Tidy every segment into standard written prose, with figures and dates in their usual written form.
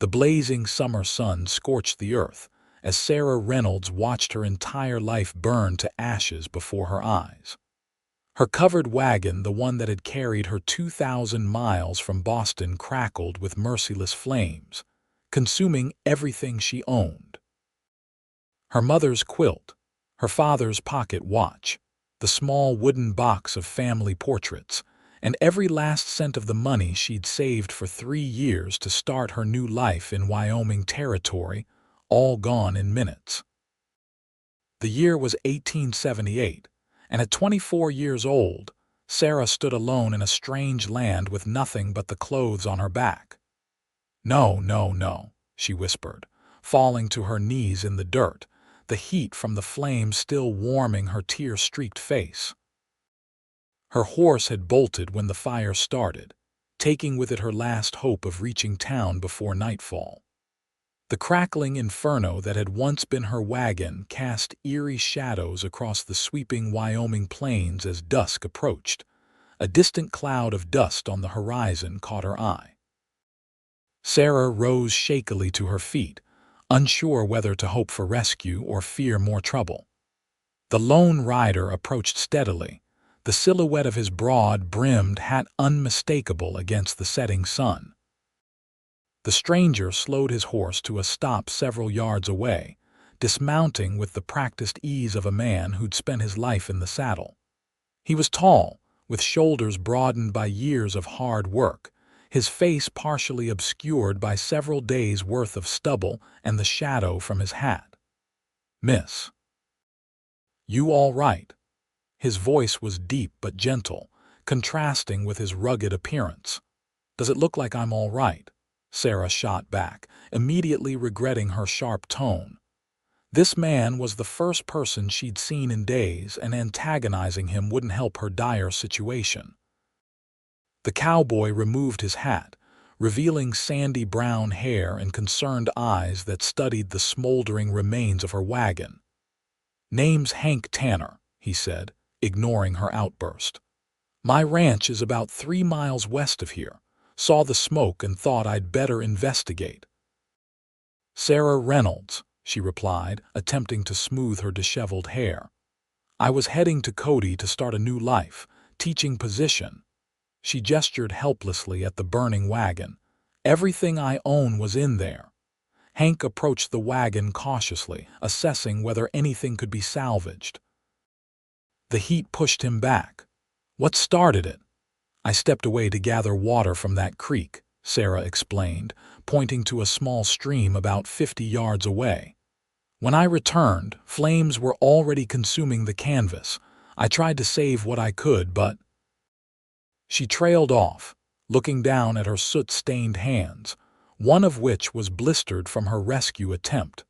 The blazing summer sun scorched the earth as Sarah Reynolds watched her entire life burn to ashes before her eyes. Her covered wagon, the one that had carried her 2,000 miles from Boston, crackled with merciless flames, consuming everything she owned. Her mother's quilt, her father's pocket watch, the small wooden box of family portraits, and every last cent of the money she'd saved for 3 years to start her new life in Wyoming territory, all gone in minutes. The year was 1878, and at 24 years old, Sarah stood alone in a strange land with nothing but the clothes on her back. "No, no, no," she whispered, falling to her knees in the dirt, the heat from the flames still warming her tear-streaked face. Her horse had bolted when the fire started, taking with it her last hope of reaching town before nightfall. The crackling inferno that had once been her wagon cast eerie shadows across the sweeping Wyoming plains as dusk approached. A distant cloud of dust on the horizon caught her eye. Sarah rose shakily to her feet, unsure whether to hope for rescue or fear more trouble. The lone rider approached steadily, the silhouette of his broad-brimmed hat unmistakable against the setting sun. The stranger slowed his horse to a stop several yards away, dismounting with the practiced ease of a man who'd spent his life in the saddle. He was tall, with shoulders broadened by years of hard work, his face partially obscured by several days' worth of stubble and the shadow from his hat. "Miss, you all right?" His voice was deep but gentle, contrasting with his rugged appearance. "Does it look like I'm all right?" Sarah shot back, immediately regretting her sharp tone. This man was the first person she'd seen in days, and antagonizing him wouldn't help her dire situation. The cowboy removed his hat, revealing sandy brown hair and concerned eyes that studied the smoldering remains of her wagon. "Name's Hank Tanner," he said, ignoring her outburst. "My ranch is about 3 miles west of here. Saw the smoke and thought I'd better investigate." "Sarah Reynolds," she replied, attempting to smooth her disheveled hair. "I was heading to Cody to start a new life, teaching position." She gestured helplessly at the burning wagon. "Everything I own was in there." Hank approached the wagon cautiously, assessing whether anything could be salvaged. The heat pushed him back. "What started it?" "I stepped away to gather water from that creek," Sarah explained, pointing to a small stream about 50 yards away. "When I returned, flames were already consuming the canvas. I tried to save what I could, but—" She trailed off, looking down at her soot-stained hands, one of which was blistered from her rescue attempt.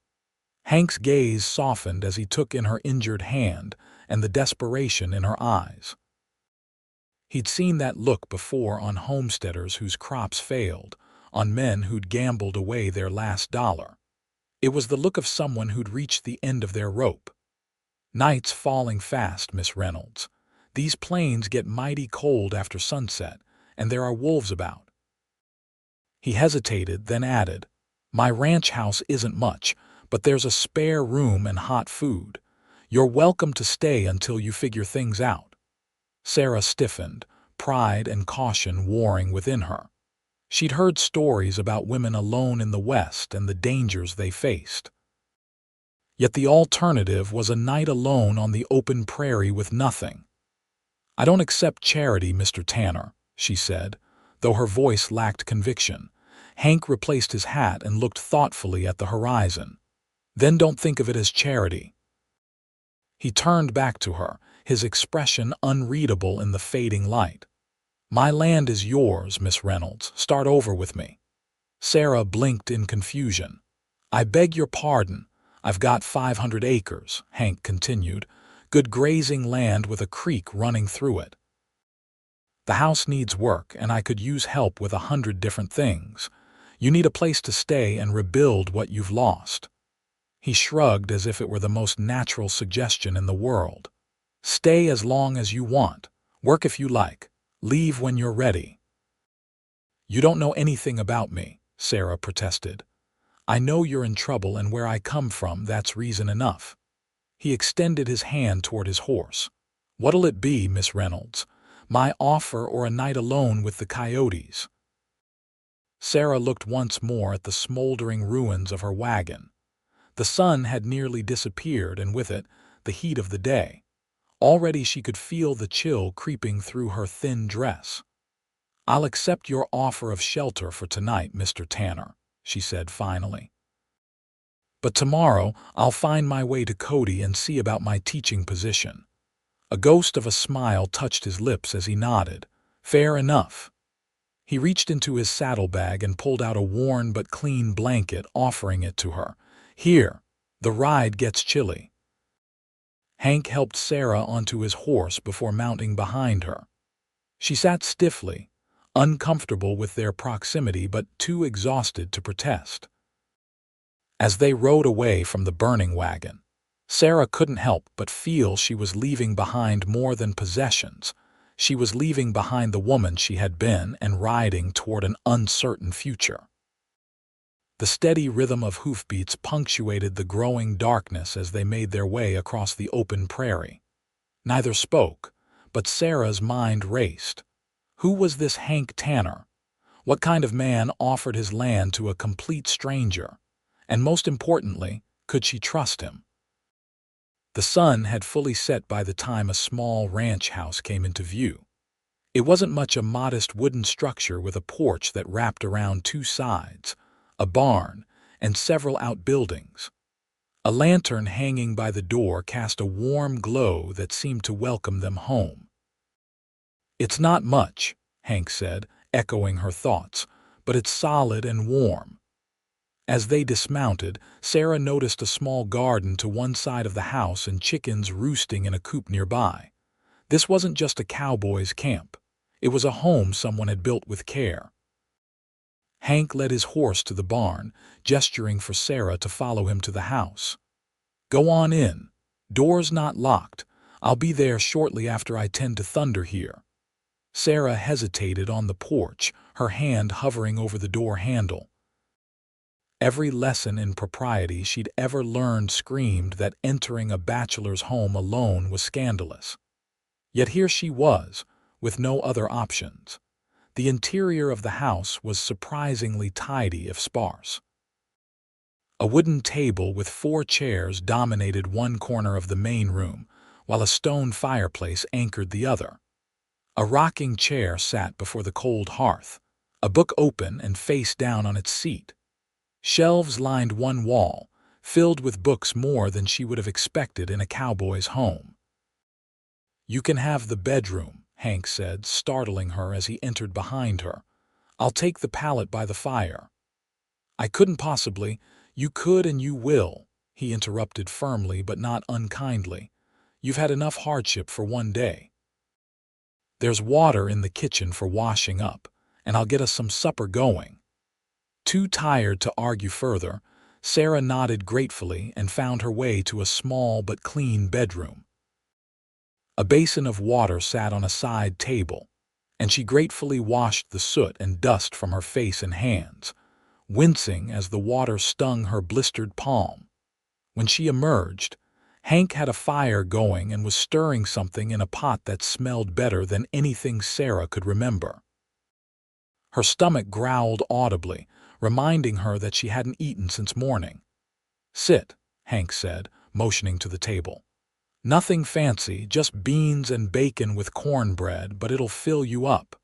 Hank's gaze softened as he took in her injured hand and the desperation in her eyes. He'd seen that look before on homesteaders whose crops failed, on men who'd gambled away their last dollar. It was the look of someone who'd reached the end of their rope. "Night's falling fast, Miss Reynolds. These plains get mighty cold after sunset, and there are wolves about." He hesitated, then added, "My ranch house isn't much, but there's a spare room and hot food. You're welcome to stay until you figure things out." Sarah stiffened, pride and caution warring within her. She'd heard stories about women alone in the West and the dangers they faced. Yet the alternative was a night alone on the open prairie with nothing. "I don't accept charity, Mr. Tanner," she said, though her voice lacked conviction. Hank replaced his hat and looked thoughtfully at the horizon. "Then don't think of it as charity." He turned back to her, his expression unreadable in the fading light. "My land is yours, Miss Reynolds. Start over with me." Sarah blinked in confusion. "I beg your pardon. I've got 500 acres, Hank continued, "good grazing land with a creek running through it. The house needs work, and I could use help with 100 different things. You need a place to stay and rebuild what you've lost." He shrugged as if it were the most natural suggestion in the world. "Stay as long as you want. Work if you like. Leave when you're ready." "You don't know anything about me," Sarah protested. "I know you're in trouble, and where I come from, that's reason enough." He extended his hand toward his horse. "What'll it be, Miss Reynolds? My offer or a night alone with the coyotes?" Sarah looked once more at the smoldering ruins of her wagon. The sun had nearly disappeared, and with it, the heat of the day. Already she could feel the chill creeping through her thin dress. "I'll accept your offer of shelter for tonight, Mr. Tanner," she said finally. "But tomorrow I'll find my way to Cody and see about my teaching position." A ghost of a smile touched his lips as he nodded. "Fair enough." He reached into his saddlebag and pulled out a worn but clean blanket, offering it to her. "Here, the ride gets chilly." Hank helped Sarah onto his horse before mounting behind her. She sat stiffly, uncomfortable with their proximity but too exhausted to protest. As they rode away from the burning wagon, Sarah couldn't help but feel she was leaving behind more than possessions. She was leaving behind the woman she had been and riding toward an uncertain future. The steady rhythm of hoofbeats punctuated the growing darkness as they made their way across the open prairie. Neither spoke, but Sarah's mind raced. Who was this Hank Tanner? What kind of man offered his land to a complete stranger? And most importantly, could she trust him? The sun had fully set by the time a small ranch house came into view. It wasn't much, a modest wooden structure with a porch that wrapped around two sides, a barn, and several outbuildings. A lantern hanging by the door cast a warm glow that seemed to welcome them home. "It's not much," Hank said, echoing her thoughts, "but it's solid and warm." As they dismounted, Sarah noticed a small garden to one side of the house and chickens roosting in a coop nearby. This wasn't just a cowboy's camp. It was a home someone had built with care. Hank led his horse to the barn, gesturing for Sarah to follow him to the house. "Go on in. Door's not locked. I'll be there shortly after I tend to thunder here." Sarah hesitated on the porch, her hand hovering over the door handle. Every lesson in propriety she'd ever learned screamed that entering a bachelor's home alone was scandalous. Yet here she was, with no other options. The interior of the house was surprisingly tidy if sparse. A wooden table with 4 chairs dominated one corner of the main room, while a stone fireplace anchored the other. A rocking chair sat before the cold hearth, a book open and face down on its seat. Shelves lined one wall, filled with books more than she would have expected in a cowboy's home. "You can have the bedroom," Hank said, startling her as he entered behind her. "I'll take the pallet by the fire." "I couldn't possibly." "You could and you will," he interrupted firmly but not unkindly. "You've had enough hardship for one day. There's water in the kitchen for washing up, and I'll get us some supper going." Too tired to argue further, Sarah nodded gratefully and found her way to a small but clean bedroom. A basin of water sat on a side table, and she gratefully washed the soot and dust from her face and hands, wincing as the water stung her blistered palm. When she emerged, Hank had a fire going and was stirring something in a pot that smelled better than anything Sarah could remember. Her stomach growled audibly, reminding her that she hadn't eaten since morning. "Sit," Hank said, motioning to the table. "Nothing fancy, just beans and bacon with cornbread, but it'll fill you up."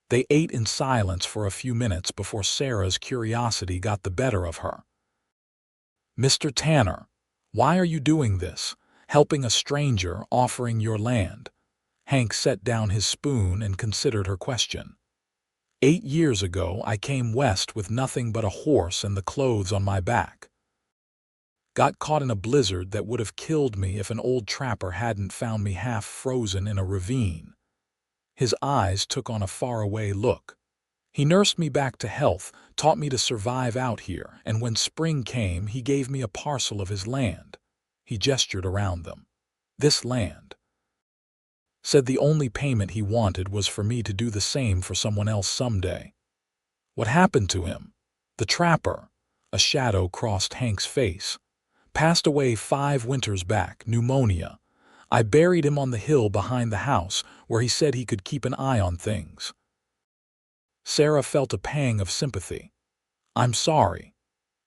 They ate in silence for a few minutes before Sarah's curiosity got the better of her. "Mr. Tanner, why are you doing this, helping a stranger, offering your land?" Hank set down his spoon and considered her question. 8 years ago, I came west with nothing but a horse and the clothes on my back. Got caught in a blizzard that would have killed me if an old trapper hadn't found me half frozen in a ravine." His eyes took on a faraway look. "He nursed me back to health, taught me to survive out here, and when spring came, he gave me a parcel of his land." He gestured around them. "This land." Said the only payment he wanted was for me to do the same for someone else someday. "What happened to him?" The trapper, a shadow crossed Hank's face, passed away 5 winters back, pneumonia. I buried him on the hill behind the house where he said he could keep an eye on things. Sarah felt a pang of sympathy. I'm sorry.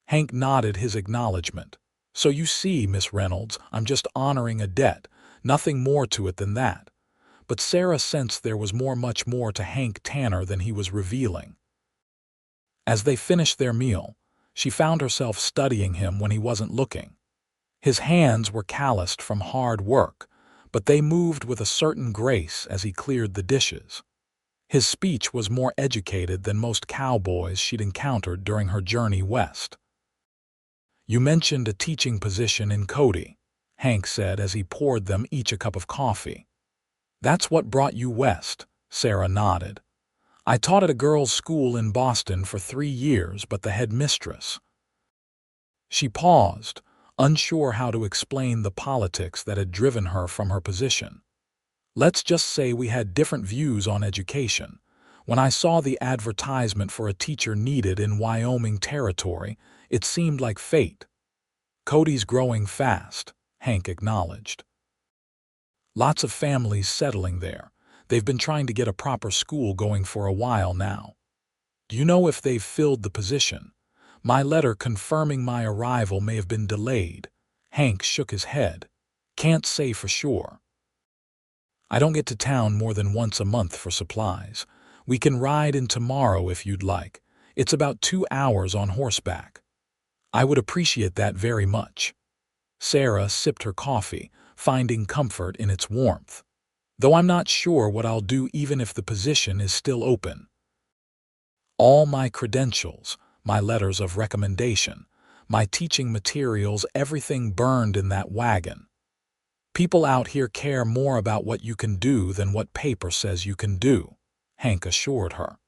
Hank nodded his acknowledgement. So you see, Miss Reynolds, I'm just honoring a debt, nothing more to it than that. But Sarah sensed there was much more to Hank Tanner than he was revealing. As they finished their meal, she found herself studying him when he wasn't looking. His hands were calloused from hard work, but they moved with a certain grace as he cleared the dishes. His speech was more educated than most cowboys she'd encountered during her journey west. You mentioned a teaching position in Cody, Hank said as he poured them each a cup of coffee. That's what brought you west, Sarah nodded. I taught at a girls' school in Boston for 3 years, but the headmistress. She paused, unsure how to explain the politics that had driven her from her position. Let's just say we had different views on education. When I saw the advertisement for a teacher needed in Wyoming territory, it seemed like fate. Cody's growing fast, Hank acknowledged. Lots of families settling there. They've been trying to get a proper school going for a while now. Do you know if they've filled the position? My letter confirming my arrival may have been delayed. Hank shook his head. Can't say for sure. I don't get to town more than once a month for supplies. We can ride in tomorrow if you'd like. It's about 2 hours on horseback. I would appreciate that very much. Sarah sipped her coffee, finding comfort in its warmth. Though I'm not sure what I'll do even if the position is still open. All my credentials, my letters of recommendation, my teaching materials, everything burned in that wagon. People out here care more about what you can do than what paper says you can do, Hank assured her.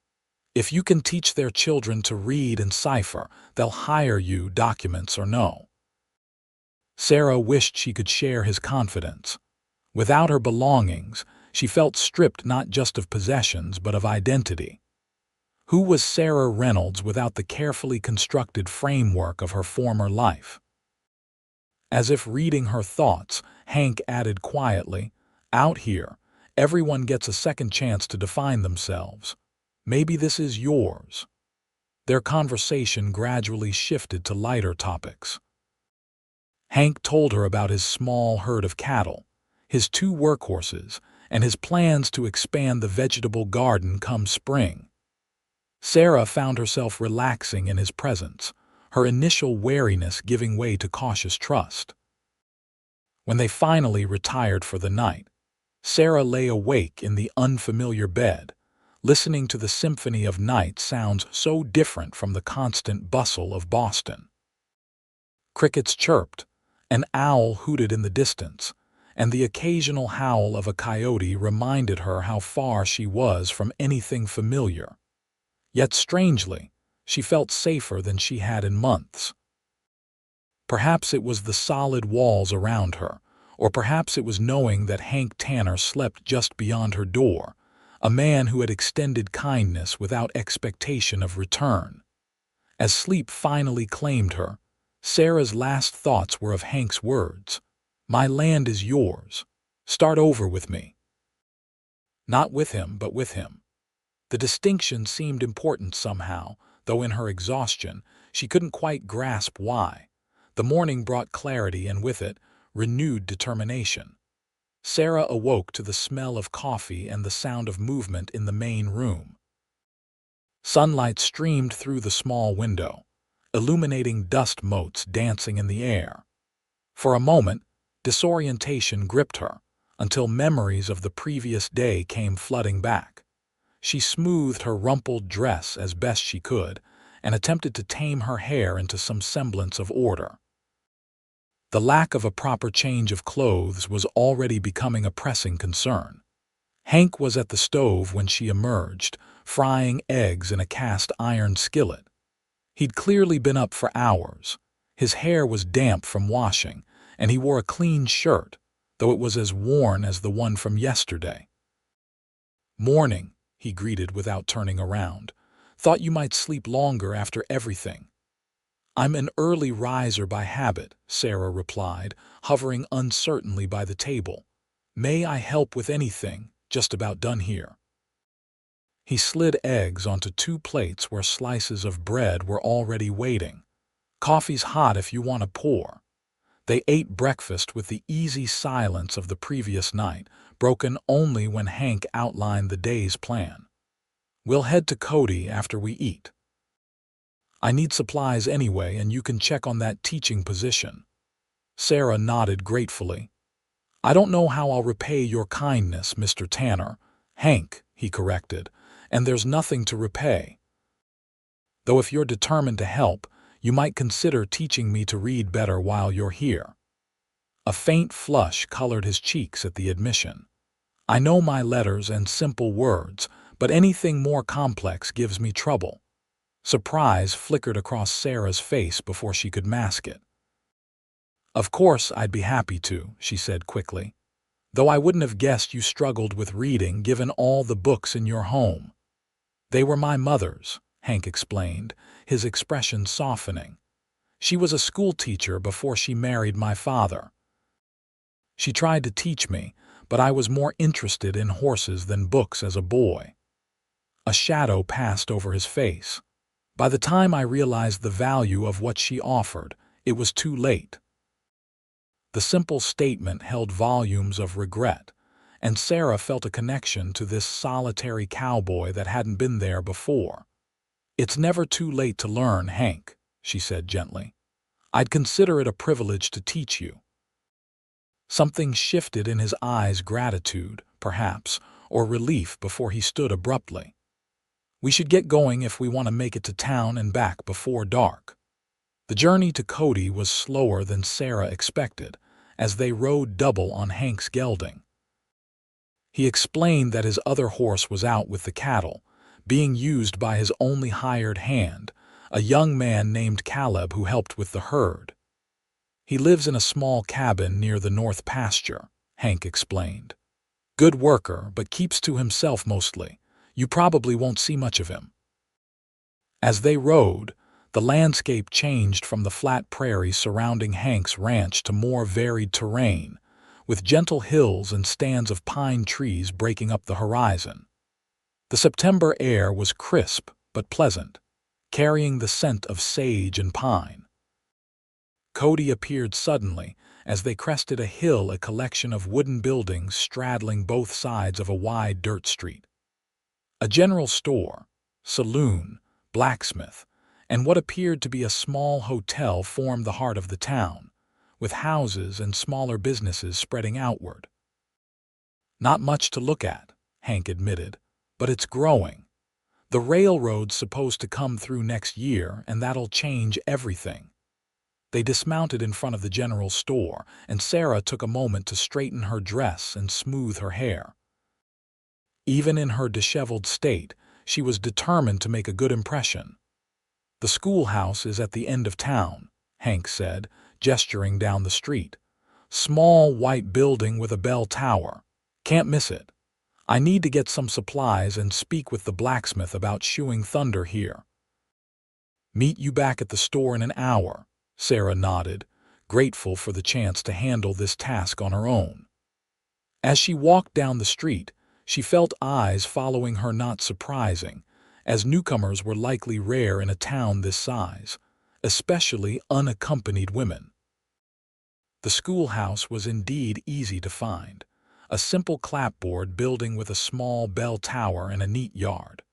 If you can teach their children to read and cipher, they'll hire you, documents or no. Sarah wished she could share his confidence. Without her belongings, she felt stripped not just of possessions but of identity. Who was Sarah Reynolds without the carefully constructed framework of her former life? As if reading her thoughts, Hank added quietly, Out here, everyone gets a second chance to define themselves. Maybe this is yours. Their conversation gradually shifted to lighter topics. Hank told her about his small herd of cattle, his 2 workhorses, and his plans to expand the vegetable garden come spring. Sarah found herself relaxing in his presence, her initial wariness giving way to cautious trust. When they finally retired for the night, Sarah lay awake in the unfamiliar bed, listening to the symphony of night sounds so different from the constant bustle of Boston. Crickets chirped, an owl hooted in the distance, and the occasional howl of a coyote reminded her how far she was from anything familiar. Yet strangely, she felt safer than she had in months. Perhaps it was the solid walls around her, or perhaps it was knowing that Hank Tanner slept just beyond her door, a man who had extended kindness without expectation of return. As sleep finally claimed her, Sarah's last thoughts were of Hank's words, "My land is yours. Start over with me." Not with him, but with him. The distinction seemed important somehow, though in her exhaustion, she couldn't quite grasp why. The morning brought clarity and with it, renewed determination. Sarah awoke to the smell of coffee and the sound of movement in the main room. Sunlight streamed through the small window, illuminating dust motes dancing in the air. For a moment, disorientation gripped her, until memories of the previous day came flooding back. She smoothed her rumpled dress as best she could and attempted to tame her hair into some semblance of order. The lack of a proper change of clothes was already becoming a pressing concern. Hank was at the stove when she emerged, frying eggs in a cast-iron skillet. He'd clearly been up for hours. His hair was damp from washing, and he wore a clean shirt, though it was as worn as the one from yesterday. "Morning," he greeted without turning around. Thought you might sleep longer after everything." "I'm an early riser by habit," Sarah replied, hovering uncertainly by the table. "May I help with anything? Just about done here." He slid eggs onto 2 plates where slices of bread were already waiting. "Coffee's hot if you want to pour." They ate breakfast with the easy silence of the previous night, broken only when Hank outlined the day's plan. "We'll head to Cody after we eat. I need supplies anyway, and you can check on that teaching position." Sarah nodded gratefully. "I don't know how I'll repay your kindness, Mr. Tanner." "Hank," he corrected, "and there's nothing to repay. Though if you're determined to help, you might consider teaching me to read better while you're here." A faint flush colored his cheeks at the admission. "I know my letters and simple words, but anything more complex gives me trouble." Surprise flickered across Sarah's face before she could mask it. "Of course I'd be happy to," she said quickly. "Though I wouldn't have guessed you struggled with reading given all the books in your home." "They were my mother's," Hank explained, his expression softening. "She was a school teacher before she married my father. She tried to teach me, but I was more interested in horses than books as a boy." A shadow passed over his face. "By the time I realized the value of what she offered, it was too late." The simple statement held volumes of regret, and Sarah felt a connection to this solitary cowboy that hadn't been there before. "It's never too late to learn, Hank," she said gently. "I'd consider it a privilege to teach you." Something shifted in his eyes, gratitude, perhaps, or relief before he stood abruptly. "We should get going if we want to make it to town and back before dark." The journey to Cody was slower than Sarah expected, as they rode double on Hank's gelding. He explained that his other horse was out with the cattle, being used by his only hired hand, a young man named Caleb who helped with the herd. "He lives in a small cabin near the north pasture," Hank explained. "Good worker, but keeps to himself mostly. You probably won't see much of him." As they rode, the landscape changed from the flat prairie surrounding Hank's ranch to more varied terrain, with gentle hills and stands of pine trees breaking up the horizon. The September air was crisp but pleasant, carrying the scent of sage and pine. Cody appeared suddenly as they crested a hill, a collection of wooden buildings straddling both sides of a wide dirt street. A general store, saloon, blacksmith, and what appeared to be a small hotel formed the heart of the town, with houses and smaller businesses spreading outward. "Not much to look at," Hank admitted, "but it's growing. The railroad's supposed to come through next year, and that'll change everything." They dismounted in front of the general store, and Sarah took a moment to straighten her dress and smooth her hair. Even in her disheveled state, she was determined to make a good impression. "The schoolhouse is at the end of town," Hank said, gesturing down the street. "Small white building with a bell tower. Can't miss it. I need to get some supplies and speak with the blacksmith about shoeing thunder here." "Meet you back at the store in an hour," Sarah nodded, grateful for the chance to handle this task on her own. As she walked down the street, she felt eyes following her, not surprising, as newcomers were likely rare in a town this size, especially unaccompanied women. The schoolhouse was indeed easy to find, a simple clapboard building with a small bell tower and a neat yard.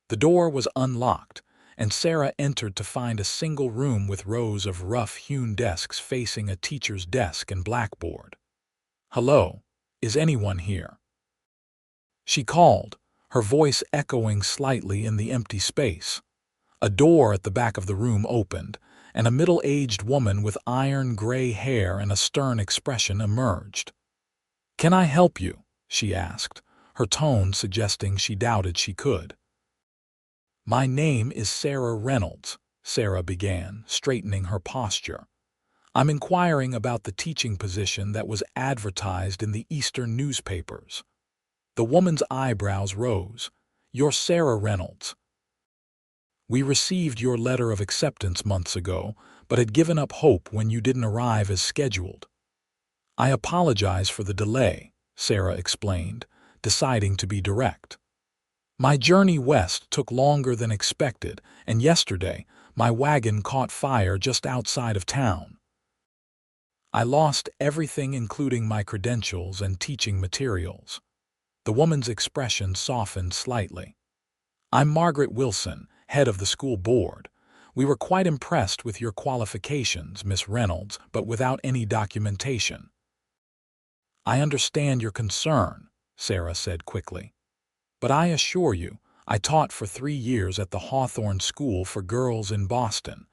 The door was unlocked, and Sarah entered to find a single room with rows of rough-hewn desks facing a teacher's desk and blackboard. "Hello, is anyone here?" she called, her voice echoing slightly in the empty space. A door at the back of the room opened, and a middle-aged woman with iron-gray hair and a stern expression emerged. "Can I help you?" she asked, her tone suggesting she doubted she could. "My name is Sarah Reynolds," Sarah began, straightening her posture. "I'm inquiring about the teaching position that was advertised in the Eastern newspapers." The woman's eyebrows rose. "You're Sarah Reynolds." We received your letter of acceptance months ago, but had given up hope when you didn't arrive as scheduled. I apologize for the delay, Sarah explained, deciding to be direct. My journey west took longer than expected, and yesterday, my wagon caught fire just outside of town. I lost everything including my credentials and teaching materials. The woman's expression softened slightly. I'm Margaret Wilson, head of the school board. We were quite impressed with your qualifications, Miss Reynolds, but without any documentation. I understand your concern, Sarah said quickly. But I assure you, I taught for 3 years at the Hawthorne School for Girls in Boston.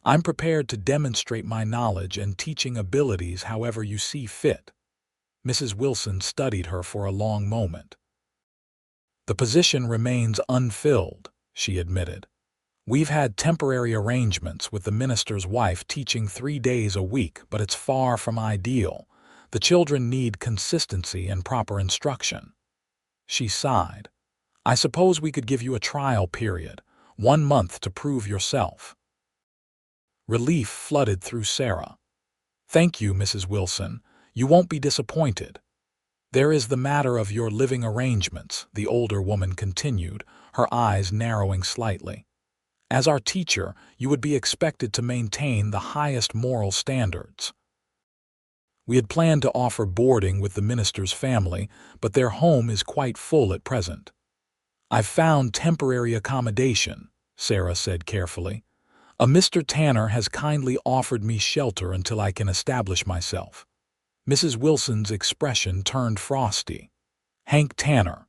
I'm prepared to demonstrate my knowledge and teaching abilities however you see fit. Mrs. Wilson studied her for a long moment. The position remains unfilled, she admitted. We've had temporary arrangements with the minister's wife teaching 3 days a week, but it's far from ideal. The children need consistency and proper instruction. She sighed. I suppose we could give you a trial period, 1 month to prove yourself. Relief flooded through Sarah. Thank you, Mrs. Wilson. You won't be disappointed. There is the matter of your living arrangements, the older woman continued, her eyes narrowing slightly. As our teacher, you would be expected to maintain the highest moral standards. We had planned to offer boarding with the minister's family, but their home is quite full at present. I've found temporary accommodation, Sarah said carefully. A Mr. Tanner has kindly offered me shelter until I can establish myself. Mrs. Wilson's expression turned frosty. Hank Tanner.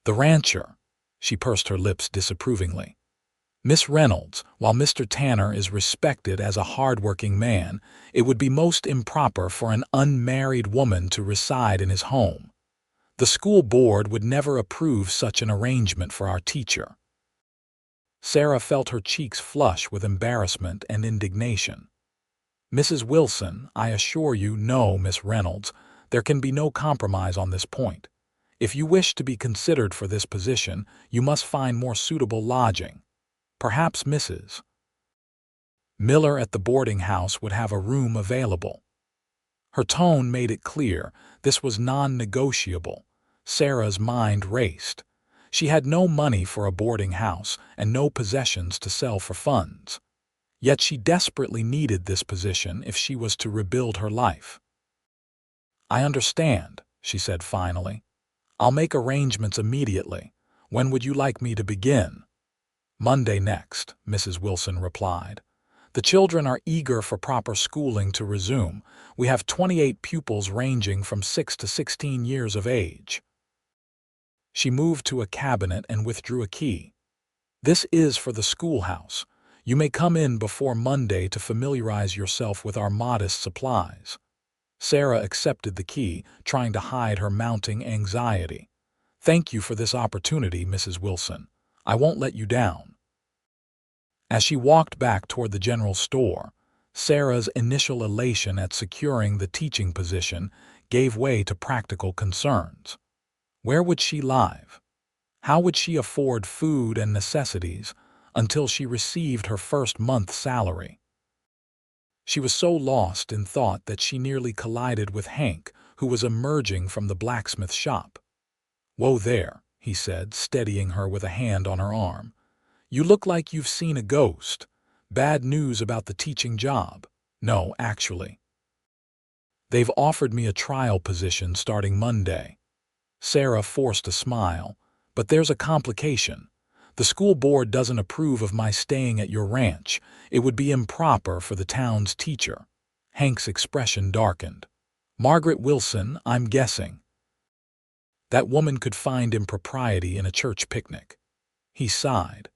The rancher. She pursed her lips disapprovingly. Miss Reynolds, while Mr. Tanner is respected as a hard-working man, it would be most improper for an unmarried woman to reside in his home. The school board would never approve such an arrangement for our teacher. Sarah felt her cheeks flush with embarrassment and indignation. Mrs. Wilson, I assure you, no, Miss Reynolds, there can be no compromise on this point. If you wish to be considered for this position, you must find more suitable lodging. Perhaps Mrs. Miller at the boarding house would have a room available. Her tone made it clear this was non-negotiable. Sarah's mind raced. She had no money for a boarding house and no possessions to sell for funds. Yet she desperately needed this position if she was to rebuild her life. I understand, she said finally. I'll make arrangements immediately. When would you like me to begin? Monday next, Mrs. Wilson replied. The children are eager for proper schooling to resume. We have 28 pupils ranging from 6 to 16 years of age. She moved to a cabinet and withdrew a key. This is for the schoolhouse. You may come in before Monday to familiarize yourself with our modest supplies. Sarah accepted the key, trying to hide her mounting anxiety. Thank you for this opportunity, Mrs. Wilson. I won't let you down. As she walked back toward the general store, Sarah's initial elation at securing the teaching position gave way to practical concerns. Where would she live? How would she afford food and necessities until she received her first month's salary? She was so lost in thought that she nearly collided with Hank, who was emerging from the blacksmith shop. "Whoa there," he said, steadying her with a hand on her arm. "You look like you've seen a ghost. Bad news about the teaching job." "No, actually. They've offered me a trial position starting Monday." Sarah forced a smile. "But there's a complication. The school board doesn't approve of my staying at your ranch. It would be improper for the town's teacher." Hank's expression darkened. "Margaret Wilson, I'm guessing." That woman could find impropriety in a church picnic. He sighed.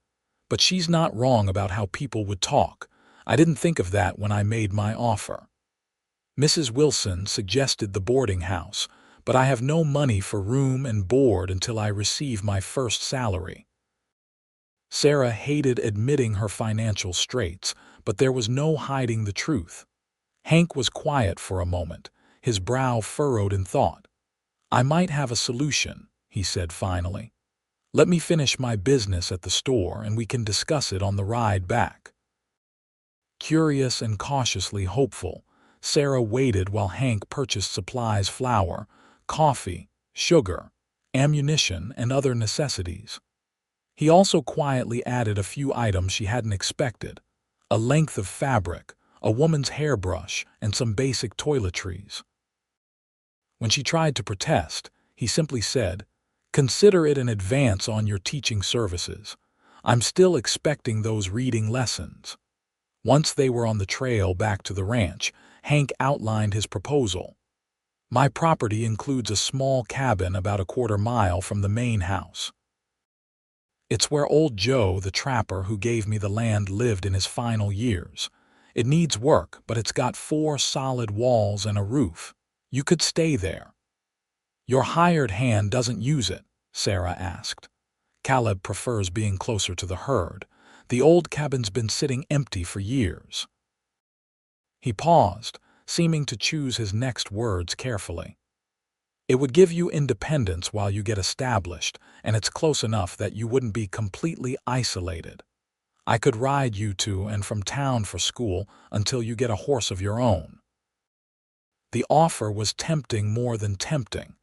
"But she's not wrong about how people would talk. I didn't think of that when I made my offer." Mrs. Wilson suggested the boarding house, but I have no money for room and board until I receive my first salary. Sarah hated admitting her financial straits, but there was no hiding the truth. Hank was quiet for a moment, his brow furrowed in thought. "I might have a solution," he said finally. Let me finish my business at the store and we can discuss it on the ride back." Curious and cautiously hopeful, Sarah waited while Hank purchased supplies: flour, coffee, sugar, ammunition, and other necessities. He also quietly added a few items she hadn't expected: a length of fabric, a woman's hairbrush, and some basic toiletries. When she tried to protest, he simply said, "Consider it an advance on your teaching services. I'm still expecting those reading lessons." Once they were on the trail back to the ranch, Hank outlined his proposal. "My property includes a small cabin about a quarter-mile from the main house. It's where old Joe, the trapper who gave me the land, lived in his final years. It needs work, but it's got 4 solid walls and a roof. You could stay there." "Your hired hand doesn't use it?" Sarah asked. "Caleb prefers being closer to the herd. The old cabin's been sitting empty for years." He paused, seeming to choose his next words carefully. "It would give you independence while you get established, and it's close enough that you wouldn't be completely isolated. I could ride you to and from town for school until you get a horse of your own." The offer was tempting more than tempting.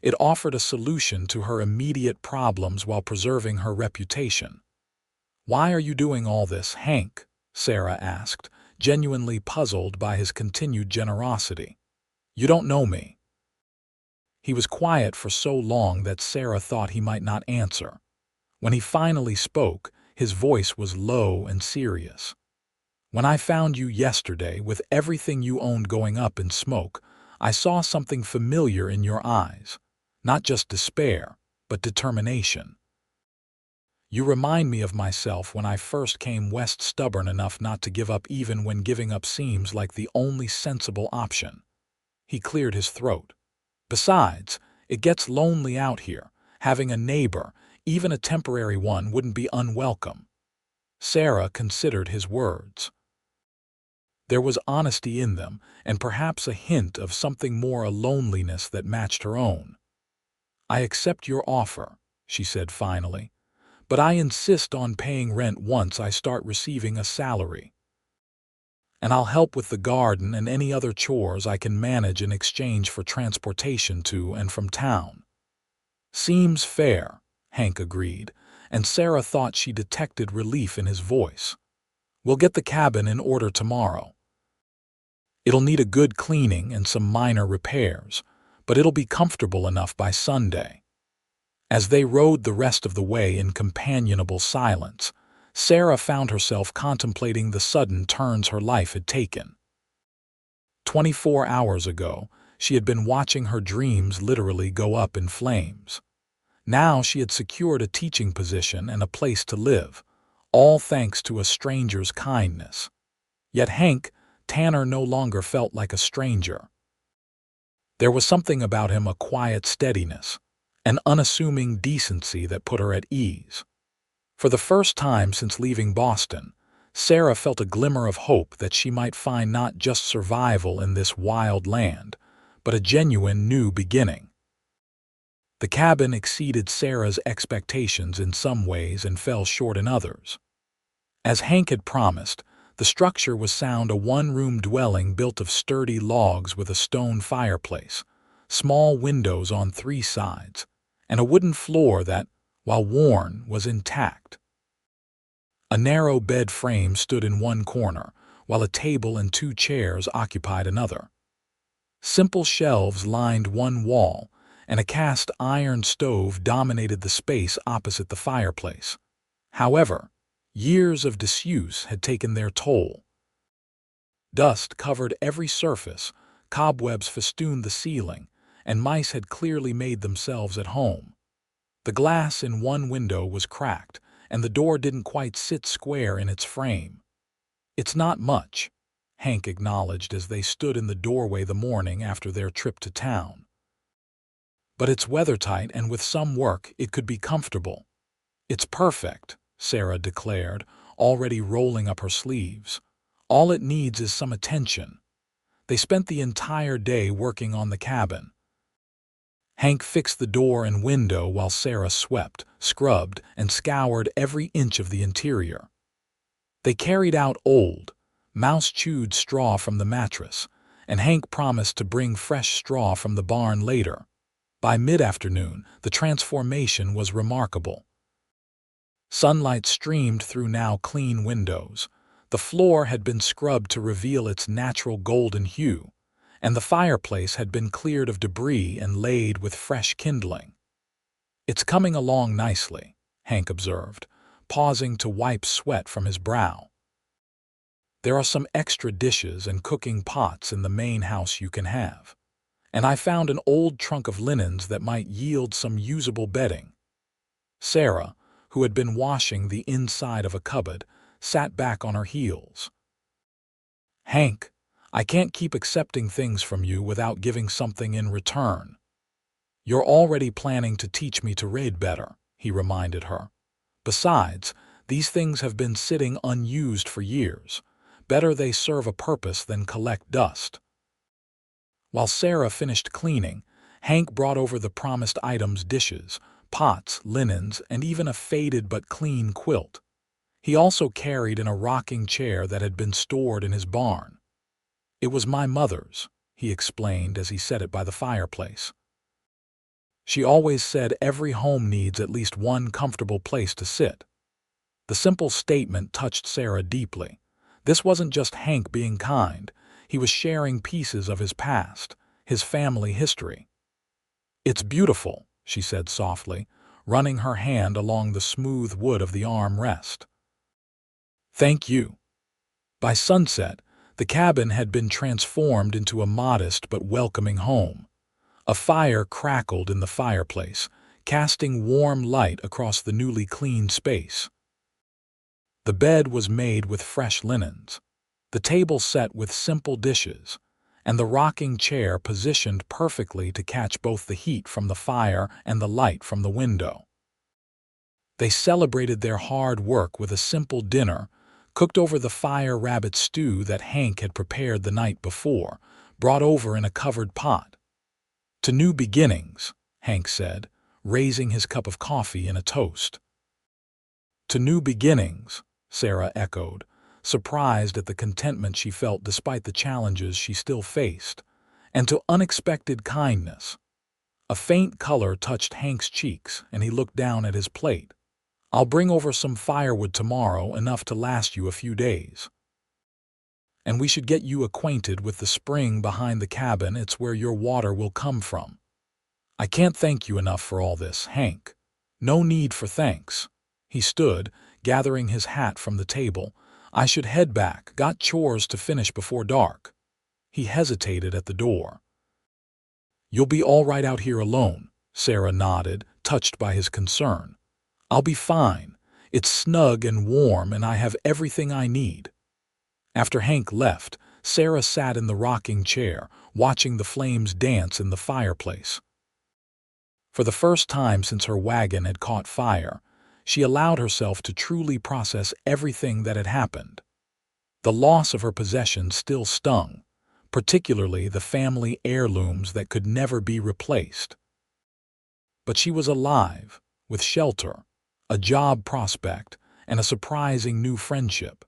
It offered a solution to her immediate problems while preserving her reputation. "Why are you doing all this, Hank?" Sarah asked, genuinely puzzled by his continued generosity. "You don't know me." He was quiet for so long that Sarah thought he might not answer. When he finally spoke, his voice was low and serious. "When I found you yesterday with everything you owned going up in smoke, I saw something familiar in your eyes. Not just despair, but determination. You remind me of myself when I first came west, stubborn enough not to give up even when giving up seems like the only sensible option." He cleared his throat. "Besides, it gets lonely out here. Having a neighbor, even a temporary one, wouldn't be unwelcome." Sarah considered his words. There was honesty in them, and perhaps a hint of something more, a loneliness that matched her own. "I accept your offer," she said finally, "but I insist on paying rent once I start receiving a salary. And I'll help with the garden and any other chores I can manage in exchange for transportation to and from town." "Seems fair," Hank agreed, and Sarah thought she detected relief in his voice. "We'll get the cabin in order tomorrow. It'll need a good cleaning and some minor repairs, but it'll be comfortable enough by Sunday." As they rode the rest of the way in companionable silence, Sarah found herself contemplating the sudden turns her life had taken. 24 hours ago, she had been watching her dreams literally go up in flames. Now she had secured a teaching position and a place to live, all thanks to a stranger's kindness. Yet Hank Tanner no longer felt like a stranger. There was something about him, a quiet steadiness, an unassuming decency that put her at ease. For the first time since leaving Boston, Sarah felt a glimmer of hope that she might find not just survival in this wild land, but a genuine new beginning. The cabin exceeded Sarah's expectations in some ways and fell short in others. As Hank had promised, the structure was sound: a one-room dwelling built of sturdy logs with a stone fireplace, small windows on 3 sides, and a wooden floor that, while worn, was intact. A narrow bed frame stood in one corner, while a table and 2 chairs occupied another. Simple shelves lined one wall, and a cast iron stove dominated the space opposite the fireplace. However, years of disuse had taken their toll. Dust covered every surface, cobwebs festooned the ceiling, and mice had clearly made themselves at home. The glass in one window was cracked, and the door didn't quite sit square in its frame. "It's not much," Hank acknowledged as they stood in the doorway the morning after their trip to town. "But it's weathertight, and with some work it could be comfortable." "It's perfect," Sarah declared, already rolling up her sleeves. "All it needs is some attention." They spent the entire day working on the cabin. Hank fixed the door and window while Sarah swept, scrubbed, and scoured every inch of the interior. They carried out old, mouse-chewed straw from the mattress, and Hank promised to bring fresh straw from the barn later. By mid-afternoon, the transformation was remarkable. Sunlight streamed through now clean windows. The floor had been scrubbed to reveal its natural golden hue, and the fireplace had been cleared of debris and laid with fresh kindling. "It's coming along nicely," Hank observed, pausing to wipe sweat from his brow. "There are some extra dishes and cooking pots in the main house you can have. And I found an old trunk of linens that might yield some usable bedding." Sarah, who had been washing the inside of a cupboard, sat back on her heels. "Hank, I can't keep accepting things from you without giving something in return." "You're already planning to teach me to read better," he reminded her. "Besides, these things have been sitting unused for years. Better they serve a purpose than collect dust." While Sarah finished cleaning, Hank brought over the promised items: dishes, pots, linens, and even a faded but clean quilt. He also carried in a rocking chair that had been stored in his barn. "It was my mother's," he explained as he set it by the fireplace. "She always said every home needs at least one comfortable place to sit." The simple statement touched Sarah deeply. This wasn't just Hank being kind. He was sharing pieces of his past, his family history. "It's beautiful," she said softly, running her hand along the smooth wood of the armrest. "Thank you." By sunset, the cabin had been transformed into a modest but welcoming home. A fire crackled in the fireplace, casting warm light across the newly cleaned space. The bed was made with fresh linens, the table set with simple dishes, and the rocking chair positioned perfectly to catch both the heat from the fire and the light from the window. They celebrated their hard work with a simple dinner, cooked over the fire rabbit stew that Hank had prepared the night before, brought over in a covered pot. "To new beginnings," Hank said, raising his cup of coffee in a toast. "To new beginnings," Sarah echoed, surprised at the contentment she felt despite the challenges she still faced, "and to unexpected kindness." A faint color touched Hank's cheeks, and he looked down at his plate. "I'll bring over some firewood tomorrow, enough to last you a few days. And we should get you acquainted with the spring behind the cabin. It's where your water will come from." "I can't thank you enough for all this, Hank." "No need for thanks." He stood, gathering his hat from the table. "I should head back, got chores to finish before dark." He hesitated at the door. "You'll be all right out here alone," Sarah nodded, touched by his concern. "I'll be fine. It's snug and warm, and I have everything I need." After Hank left, Sarah sat in the rocking chair, watching the flames dance in the fireplace. For the first time since her wagon had caught fire, she allowed herself to truly process everything that had happened. The loss of her possessions still stung, particularly the family heirlooms that could never be replaced. But she was alive, with shelter, a job prospect, and a surprising new friendship.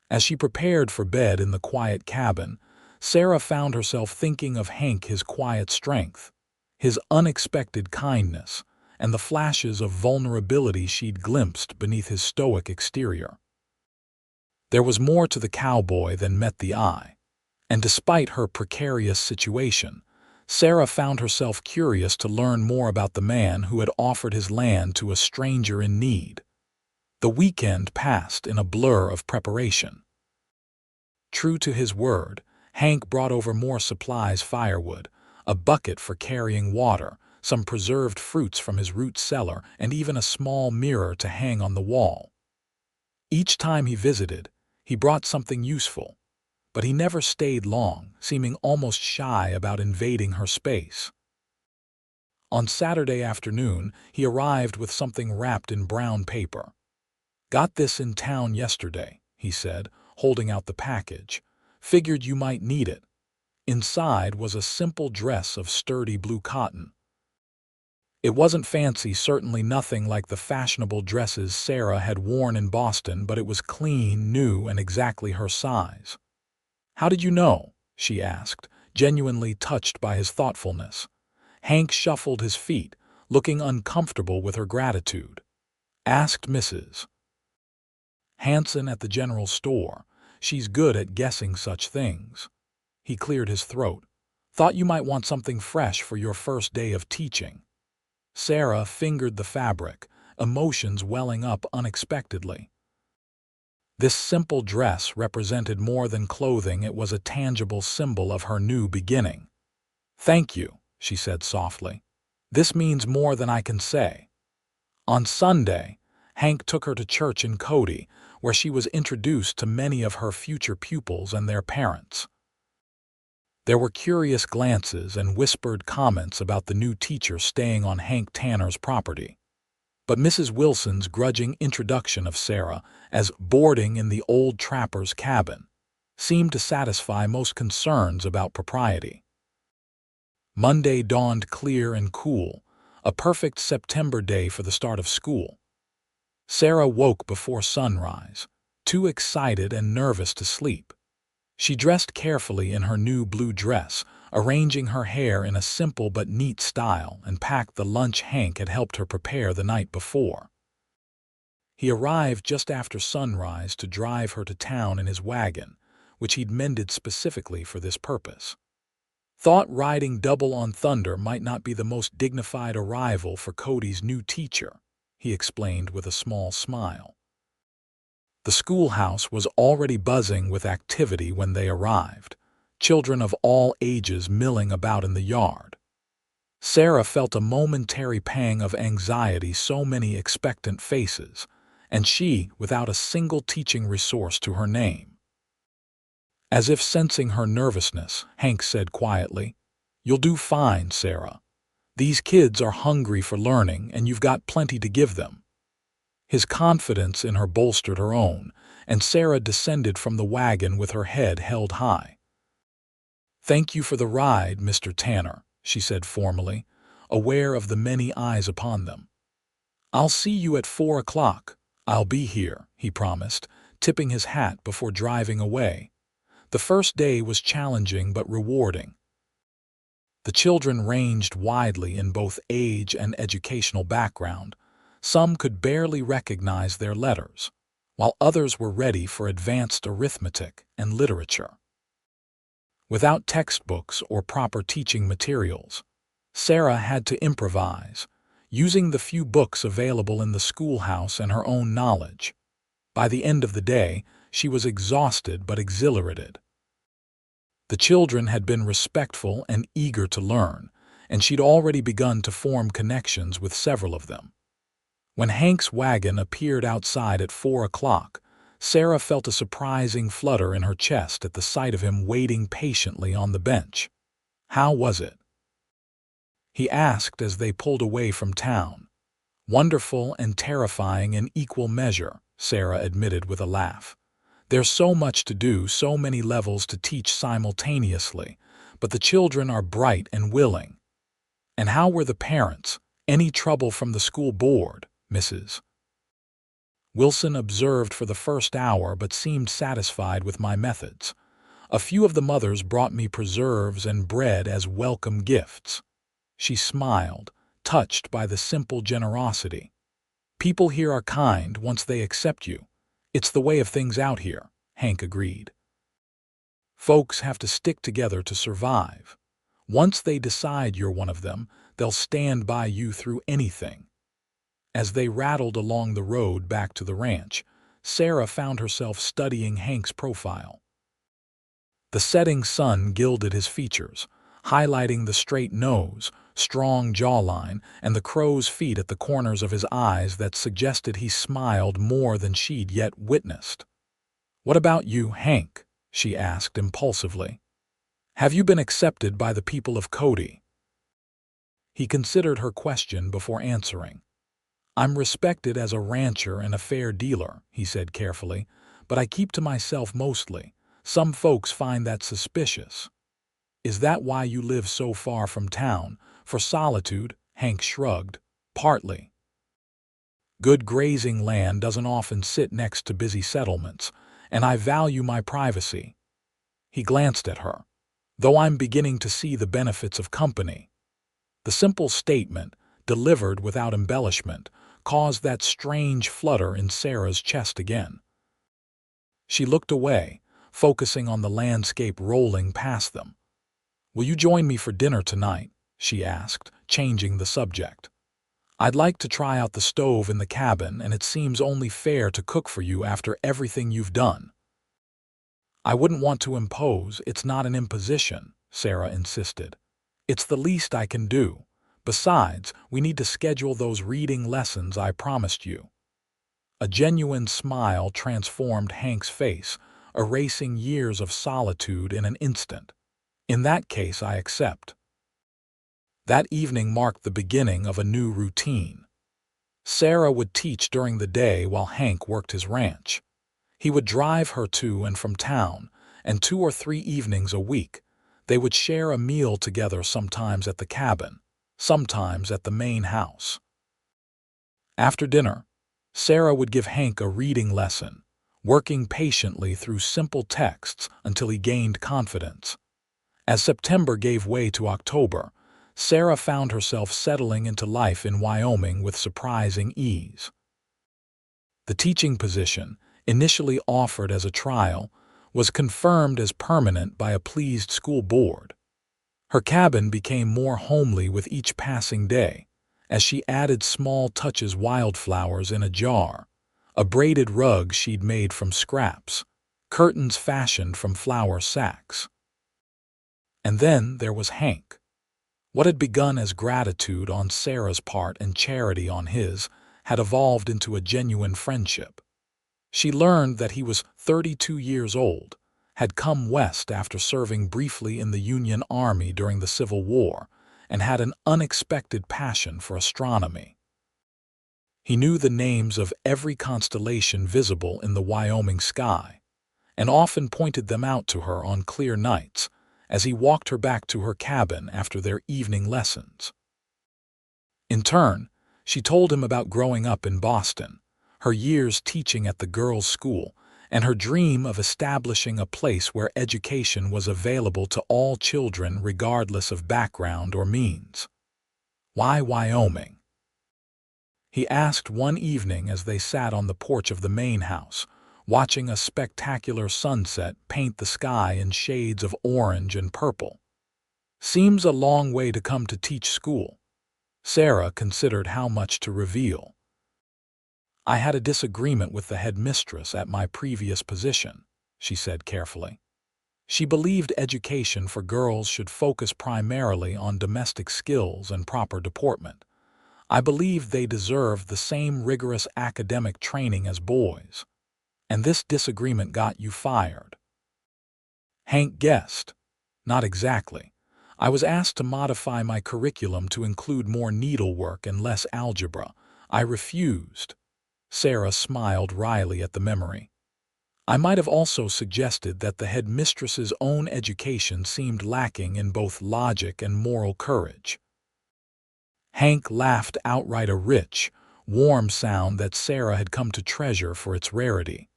As she prepared for bed in the quiet cabin, Sarah found herself thinking of Hank, his quiet strength, his unexpected kindness, and the flashes of vulnerability she'd glimpsed beneath his stoic exterior. There was more to the cowboy than met the eye, and despite her precarious situation, Sarah found herself curious to learn more about the man who had offered his land to a stranger in need. The weekend passed in a blur of preparation. True to his word, Hank brought over more supplies: firewood, a bucket for carrying water, some preserved fruits from his root cellar, and even a small mirror to hang on the wall. Each time he visited, he brought something useful, but he never stayed long, seeming almost shy about invading her space. On Saturday afternoon, he arrived with something wrapped in brown paper. "Got this in town yesterday," he said, holding out the package. "Figured you might need it." Inside was a simple dress of sturdy blue cotton. It wasn't fancy, certainly nothing like the fashionable dresses Sarah had worn in Boston, but it was clean, new, and exactly her size. "How did you know?" she asked, genuinely touched by his thoughtfulness. Hank shuffled his feet, looking uncomfortable with her gratitude. "Asked Mrs. Hanson at the general store. She's good at guessing such things." He cleared his throat. "Thought you might want something fresh for your first day of teaching." Sarah fingered the fabric, emotions welling up unexpectedly. This simple dress represented more than clothing. It was a tangible symbol of her new beginning. "Thank you," she said softly. "This means more than I can say." On Sunday, Hank took her to church in Cody, where she was introduced to many of her future pupils and their parents. There were curious glances and whispered comments about the new teacher staying on Hank Tanner's property. But Mrs. Wilson's grudging introduction of Sarah as boarding in the old trapper's cabin seemed to satisfy most concerns about propriety. Monday dawned clear and cool, a perfect September day for the start of school. Sarah woke before sunrise, too excited and nervous to sleep. She dressed carefully in her new blue dress, arranging her hair in a simple but neat style, and packed the lunch Hank had helped her prepare the night before. He arrived just after sunrise to drive her to town in his wagon, which he'd mended specifically for this purpose. Thought riding double on Thunder might not be the most dignified arrival for Cody's new teacher, he explained with a small smile. The schoolhouse was already buzzing with activity when they arrived, children of all ages milling about in the yard. Sarah felt a momentary pang of anxiety, so many expectant faces, and she without a single teaching resource to her name. As if sensing her nervousness, Hank said quietly, "You'll do fine, Sarah. These kids are hungry for learning, and you've got plenty to give them." His confidence in her bolstered her own, and Sarah descended from the wagon with her head held high. "Thank you for the ride, Mr. Tanner," she said formally, aware of the many eyes upon them. "I'll see you at 4 o'clock. I'll be here," he promised, tipping his hat before driving away. The first day was challenging but rewarding. The children ranged widely in both age and educational background. Some could barely recognize their letters, while others were ready for advanced arithmetic and literature. Without textbooks or proper teaching materials, Sarah had to improvise, using the few books available in the schoolhouse and her own knowledge. By the end of the day, she was exhausted but exhilarated. The children had been respectful and eager to learn, and she'd already begun to form connections with several of them. When Hank's wagon appeared outside at 4 o'clock, Sarah felt a surprising flutter in her chest at the sight of him waiting patiently on the bench. "How was it?" he asked as they pulled away from town. "Wonderful and terrifying in equal measure," Sarah admitted with a laugh. "There's so much to do, so many levels to teach simultaneously, but the children are bright and willing." "And how were the parents? Any trouble from the school board?" Mrs. Wilson observed for the first hour but seemed satisfied with my methods. "A few of the mothers brought me preserves and bread as welcome gifts." She smiled, touched by the simple generosity. "People here are kind once they accept you. It's the way of things out here," Hank agreed. "Folks have to stick together to survive. Once they decide you're one of them, they'll stand by you through anything." As they rattled along the road back to the ranch, Sarah found herself studying Hank's profile. The setting sun gilded his features, highlighting the straight nose, strong jawline, and the crow's feet at the corners of his eyes that suggested he smiled more than she'd yet witnessed. "What about you, Hank?" she asked impulsively. "Have you been accepted by the people of Cody?" He considered her question before answering. "I'm respected as a rancher and a fair dealer," he said carefully, "but I keep to myself mostly. Some folks find that suspicious." "Is that why you live so far from town? For solitude?" Hank shrugged. Partly. Good grazing land doesn't often sit next to busy settlements, and I value my privacy. He glanced at her. Though I'm beginning to see the benefits of company. The simple statement, delivered without embellishment, caused that strange flutter in Sarah's chest again. She looked away, focusing on the landscape rolling past them. "Will you join me for dinner tonight?" she asked, changing the subject. "I'd like to try out the stove in the cabin, and it seems only fair to cook for you after everything you've done." "I wouldn't want to impose. It's not an imposition," Sarah insisted. "It's the least I can do. Besides, we need to schedule those reading lessons I promised you." A genuine smile transformed Hank's face, erasing years of solitude in an instant. "In that case, I accept." That evening marked the beginning of a new routine. Sarah would teach during the day while Hank worked his ranch. He would drive her to and from town, and 2 or 3 evenings a week, they would share a meal together, sometimes at the cabin, sometimes at the main house. After dinner, Sarah would give Hank a reading lesson, working patiently through simple texts until he gained confidence. As September gave way to October, Sarah found herself settling into life in Wyoming with surprising ease. The teaching position, initially offered as a trial, was confirmed as permanent by a pleased school board. Her cabin became more homely with each passing day, as she added small touches: wildflowers in a jar, a braided rug she'd made from scraps, curtains fashioned from flour sacks. And then there was Hank. What had begun as gratitude on Sarah's part and charity on his had evolved into a genuine friendship. She learned that he was 32 years old, had come west after serving briefly in the Union Army during the Civil War, and had an unexpected passion for astronomy. He knew the names of every constellation visible in the Wyoming sky, and often pointed them out to her on clear nights as he walked her back to her cabin after their evening lessons. In turn, she told him about growing up in Boston, her years teaching at the girls' school, and her dream of establishing a place where education was available to all children regardless of background or means. "Why Wyoming?" he asked one evening as they sat on the porch of the main house, watching a spectacular sunset paint the sky in shades of orange and purple. "Seems a long way to come to teach school." Sarah considered how much to reveal. "I had a disagreement with the headmistress at my previous position," she said carefully. "She believed education for girls should focus primarily on domestic skills and proper deportment. I believed they deserved the same rigorous academic training as boys. And this disagreement got you fired." Hank guessed. "Not exactly. I was asked to modify my curriculum to include more needlework and less algebra. I refused." Sarah smiled wryly at the memory. "I might have also suggested that the headmistress's own education seemed lacking in both logic and moral courage." Hank laughed outright, a rich, warm sound that Sarah had come to treasure for its rarity.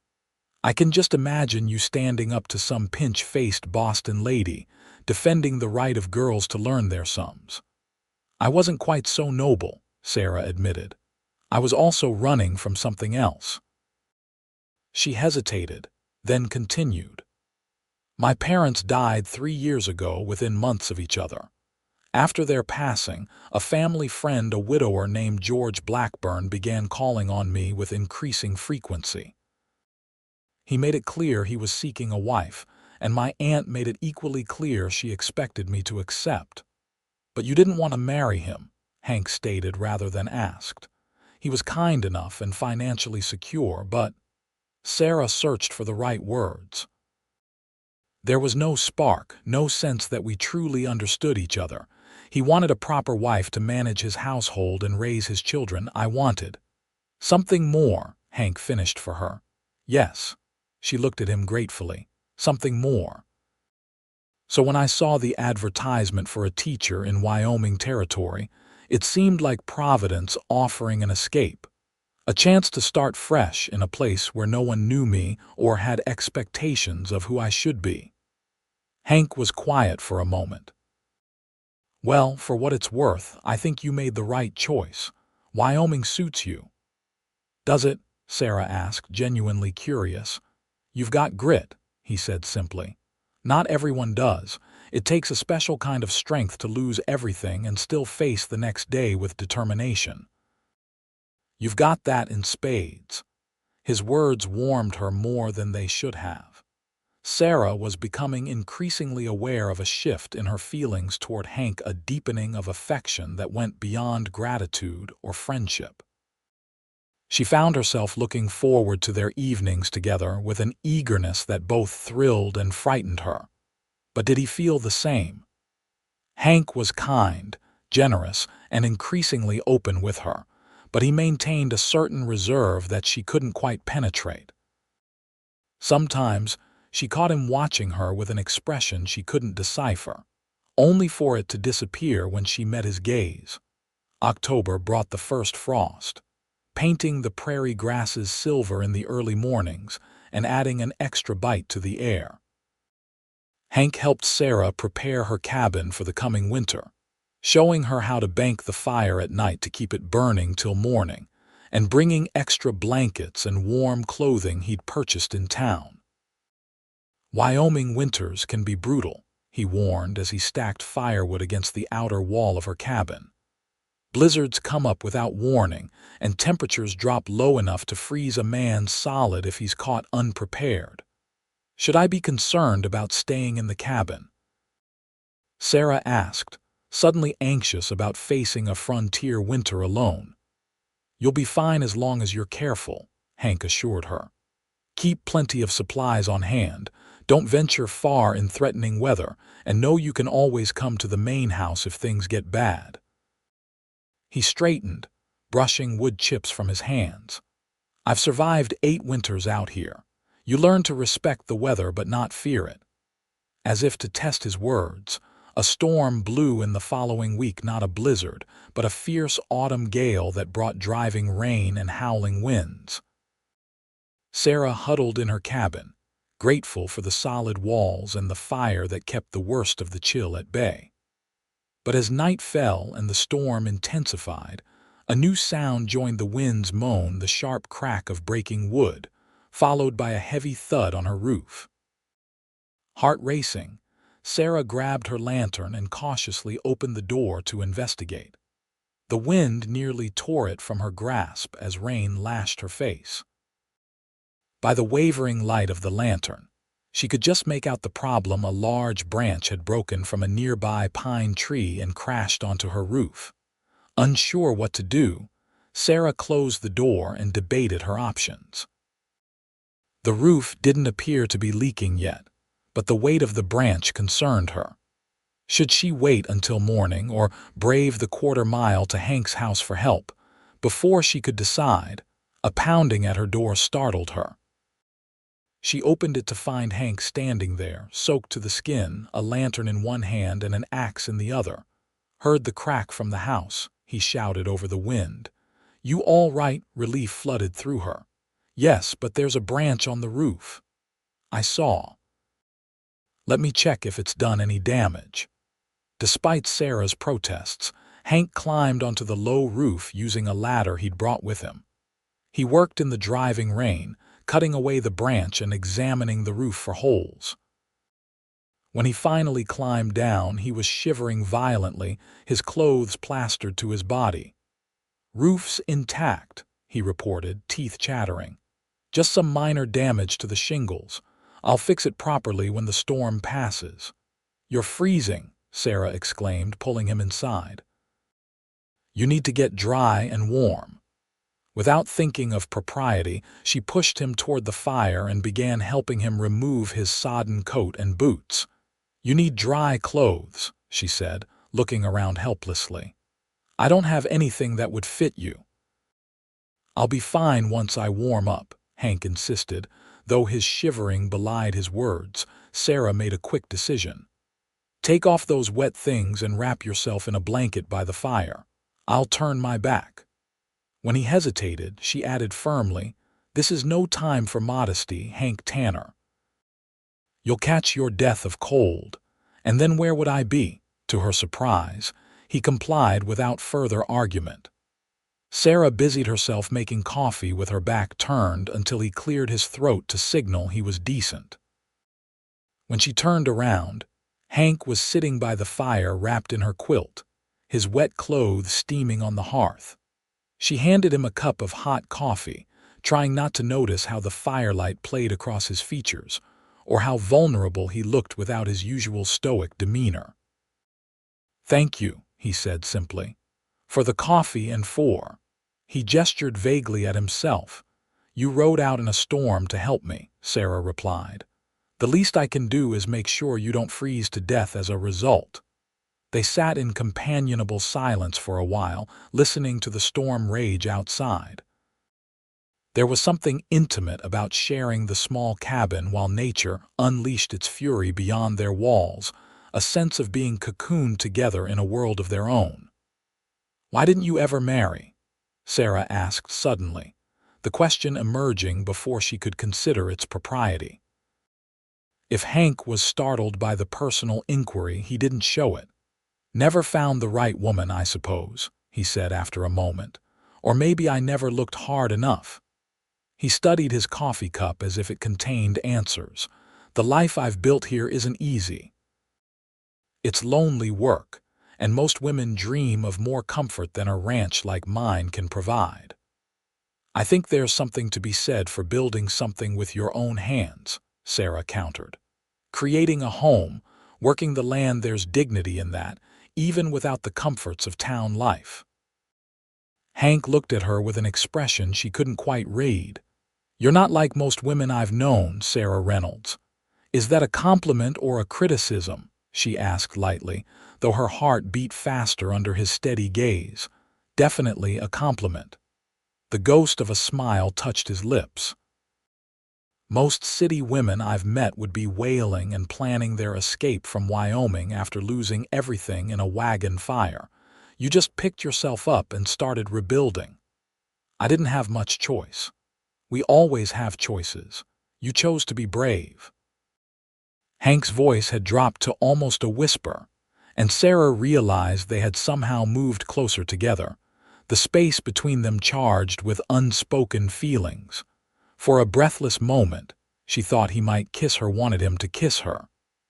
"I can just imagine you standing up to some pinch-faced Boston lady, defending the right of girls to learn their sums." "I wasn't quite so noble," Sarah admitted. "I was also running from something else." She hesitated, then continued. "My parents died 3 years ago within months of each other. After their passing, a family friend, a widower named George Blackburn, began calling on me with increasing frequency. He made it clear he was seeking a wife, and my aunt made it equally clear she expected me to accept." "But you didn't want to marry him," Hank stated rather than asked. "He was kind enough and financially secure, but—" Sarah searched for the right words. "There was no spark, no sense that we truly understood each other. He wanted a proper wife to manage his household and raise his children. I wanted something more," Hank finished for her. "Yes." She looked at him gratefully. "Something more. So when I saw the advertisement for a teacher in Wyoming territory, It seemed like Providence offering an escape, a chance to start fresh in a place where no one knew me or had expectations of who I should be. Hank was quiet for a moment. Well, for what it's worth, I think you made the right choice. Wyoming suits you. Does it? Sarah asked, genuinely curious. You've got grit, he said simply. Not everyone does. It takes a special kind of strength to lose everything and still face the next day with determination. You've got that in spades. His words warmed her more than they should have. Sarah was becoming increasingly aware of a shift in her feelings toward Hank, a deepening of affection that went beyond gratitude or friendship. She found herself looking forward to their evenings together with an eagerness that both thrilled and frightened her. But did he feel the same? Hank was kind, generous, and increasingly open with her, but he maintained a certain reserve that she couldn't quite penetrate. Sometimes, she caught him watching her with an expression she couldn't decipher, only for it to disappear when she met his gaze. October brought the first frost, painting the prairie grasses silver in the early mornings and adding an extra bite to the air. Hank helped Sarah prepare her cabin for the coming winter, showing her how to bank the fire at night to keep it burning till morning, and bringing extra blankets and warm clothing he'd purchased in town. Wyoming winters can be brutal, he warned as he stacked firewood against the outer wall of her cabin. Blizzards come up without warning, and temperatures drop low enough to freeze a man solid if he's caught unprepared. Should I be concerned about staying in the cabin? Sarah asked, suddenly anxious about facing a frontier winter alone. You'll be fine as long as you're careful, Hank assured her. Keep plenty of supplies on hand, don't venture far in threatening weather, and know you can always come to the main house if things get bad. He straightened, brushing wood chips from his hands. I've survived 8 winters out here. You learn to respect the weather but not fear it. As if to test his words, a storm blew in the following week, not a blizzard, but a fierce autumn gale that brought driving rain and howling winds. Sarah huddled in her cabin, grateful for the solid walls and the fire that kept the worst of the chill at bay. But as night fell and the storm intensified, a new sound joined the wind's moan, the sharp crack of breaking wood, followed by a heavy thud on her roof. Heart racing, Sarah grabbed her lantern and cautiously opened the door to investigate. The wind nearly tore it from her grasp as rain lashed her face. By the wavering light of the lantern, she could just make out the problem. A large branch had broken from a nearby pine tree and crashed onto her roof. Unsure what to do, Sarah closed the door and debated her options. The roof didn't appear to be leaking yet, but the weight of the branch concerned her. Should she wait until morning or brave the quarter-mile to Hank's house for help? Before she could decide, a pounding at her door startled her. She opened it to find Hank standing there, soaked to the skin, a lantern in one hand and an axe in the other. Heard the crack from the house, he shouted over the wind. You all right? Relief flooded through her. Yes, but there's a branch on the roof. I saw. Let me check if it's done any damage. Despite Sarah's protests, Hank climbed onto the low roof using a ladder he'd brought with him. He worked in the driving rain, cutting away the branch and examining the roof for holes. When he finally climbed down, he was shivering violently, his clothes plastered to his body. Roof's intact, he reported, teeth chattering. Just some minor damage to the shingles. I'll fix it properly when the storm passes. You're freezing, Sarah exclaimed, pulling him inside. You need to get dry and warm. Without thinking of propriety, she pushed him toward the fire and began helping him remove his sodden coat and boots. You need dry clothes, she said, looking around helplessly. I don't have anything that would fit you. I'll be fine once I warm up, Hank insisted. Though his shivering belied his words, Sarah made a quick decision. Take off those wet things and wrap yourself in a blanket by the fire. I'll turn my back." When he hesitated, she added firmly, "This is no time for modesty, Hank Tanner. You'll catch your death of cold. And then where would I be?" To her surprise, he complied without further argument. Sarah busied herself making coffee with her back turned until he cleared his throat to signal he was decent. When she turned around, Hank was sitting by the fire wrapped in her quilt, his wet clothes steaming on the hearth. She handed him a cup of hot coffee, trying not to notice how the firelight played across his features, or how vulnerable he looked without his usual stoic demeanor. "Thank you," he said simply, "for the coffee and for—" He gestured vaguely at himself. "You rode out in a storm to help me," Sarah replied. "The least I can do is make sure you don't freeze to death as a result." They sat in companionable silence for a while, listening to the storm rage outside. There was something intimate about sharing the small cabin while nature unleashed its fury beyond their walls, a sense of being cocooned together in a world of their own. "Why didn't you ever marry?" Sarah asked suddenly, the question emerging before she could consider its propriety. If Hank was startled by the personal inquiry, he didn't show it. "Never found the right woman, I suppose," he said after a moment. "Or maybe I never looked hard enough." He studied his coffee cup as if it contained answers. "The life I've built here isn't easy. It's lonely work, and most women dream of more comfort than a ranch like mine can provide. I think there's something to be said for building something with your own hands," Sarah countered. "Creating a home, working the land, there's dignity in that, even without the comforts of town life." Hank looked at her with an expression she couldn't quite read. "You're not like most women I've known, Sarah Reynolds." "Is that a compliment or a criticism?" she asked lightly, though her heart beat faster under his steady gaze. "Definitely a compliment." The ghost of a smile touched his lips. "Most city women I've met would be wailing and planning their escape from Wyoming after losing everything in a wagon fire. You just picked yourself up and started rebuilding. I didn't have much choice. We always have choices. You chose to be brave." Hank's voice had dropped to almost a whisper, and Sarah realized they had somehow moved closer together, the space between them charged with unspoken feelings. For a breathless moment, she thought he might kiss her, wanted him to kiss her.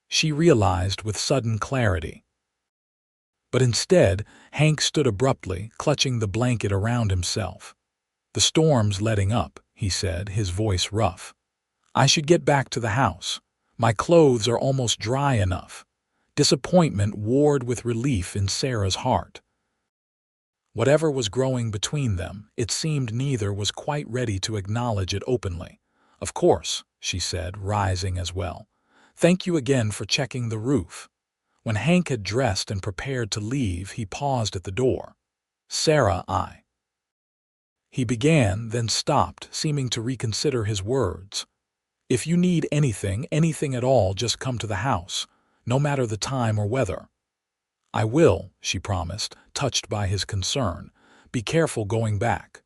She realized with sudden clarity. But instead, Hank stood abruptly, clutching the blanket around himself. "The storm's letting up," he said, his voice rough. "I should get back to the house. My clothes are almost dry enough." Disappointment warred with relief in Sarah's heart. Whatever was growing between them, it seemed neither was quite ready to acknowledge it openly. "Of course," she said, rising as well. "Thank you again for checking the roof." When Hank had dressed and prepared to leave, he paused at the door. "Sarah, He began, then stopped, seeming to reconsider his words. "If you need anything at all, just come to the house, no matter the time or weather." "I will," she promised, touched by his concern. "Be careful going back."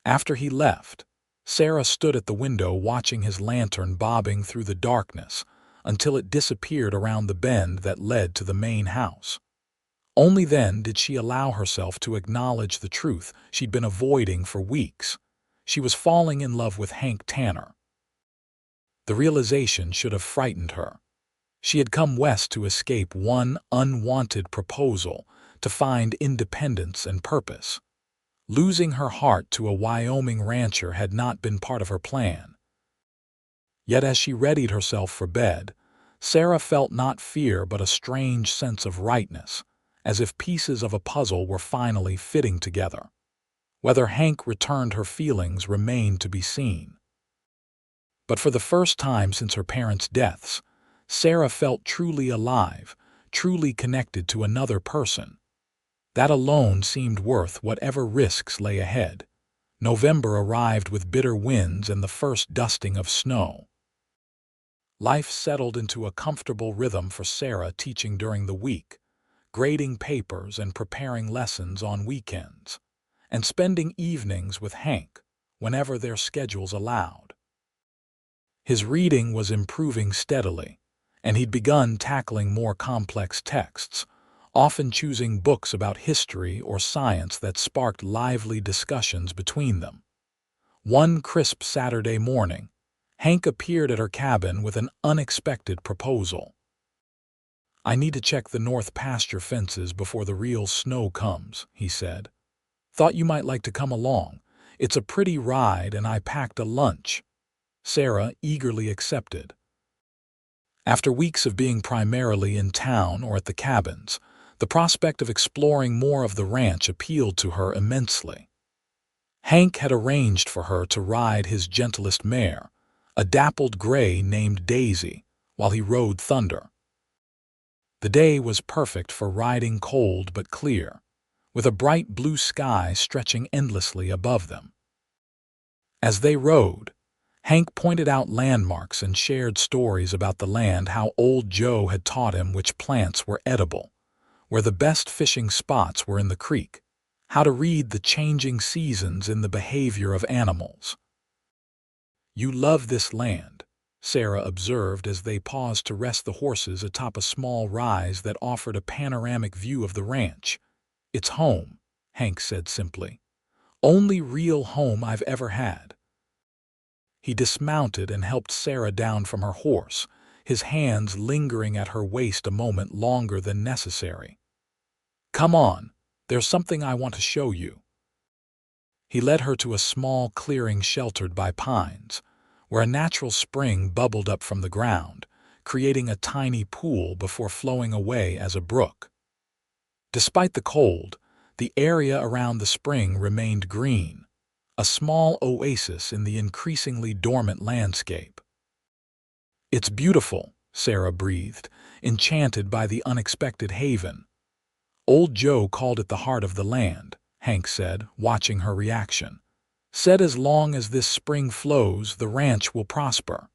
After he left, Sarah stood at the window watching his lantern bobbing through the darkness until it disappeared around the bend that led to the main house. Only then did she allow herself to acknowledge the truth she'd been avoiding for weeks. She was falling in love with Hank Tanner. The realization should have frightened her. She had come west to escape one unwanted proposal, to find independence and purpose. Losing her heart to a Wyoming rancher had not been part of her plan. Yet as she readied herself for bed, Sarah felt not fear but a strange sense of rightness, as if pieces of a puzzle were finally fitting together. Whether Hank returned her feelings remained to be seen. But for the first time since her parents' deaths, Sarah felt truly alive, truly connected to another person. That alone seemed worth whatever risks lay ahead. November arrived with bitter winds and the first dusting of snow. Life settled into a comfortable rhythm for Sarah, teaching during the week, grading papers and preparing lessons on weekends, and spending evenings with Hank whenever their schedules allowed. His reading was improving steadily, and he'd begun tackling more complex texts, often choosing books about history or science that sparked lively discussions between them. One crisp Saturday morning, Hank appeared at her cabin with an unexpected proposal. "I need to check the north pasture fences before the real snow comes," he said. "Thought you might like to come along. It's a pretty ride and I packed a lunch." Sarah eagerly accepted. After weeks of being primarily in town or at the cabins, the prospect of exploring more of the ranch appealed to her immensely. Hank had arranged for her to ride his gentlest mare, a dappled gray named Daisy, while he rode Thunder. The day was perfect for riding cold but clear, with a bright blue sky stretching endlessly above them. As they rode, Hank pointed out landmarks and shared stories about the land, how old Joe had taught him which plants were edible, where the best fishing spots were in the creek, how to read the changing seasons in the behavior of animals. "You love this land," Sarah observed as they paused to rest the horses atop a small rise that offered a panoramic view of the ranch. "It's home," Hank said simply. "Only real home I've ever had." He dismounted and helped Sarah down from her horse, his hands lingering at her waist a moment longer than necessary. "Come on, there's something I want to show you." He led her to a small clearing sheltered by pines, where a natural spring bubbled up from the ground, creating a tiny pool before flowing away as a brook. Despite the cold, the area around the spring remained green, a small oasis in the increasingly dormant landscape. "It's beautiful," Sarah breathed, enchanted by the unexpected haven. "Old Joe called it the heart of the land," Hank said, watching her reaction. "Said as long as this spring flows, the ranch will prosper."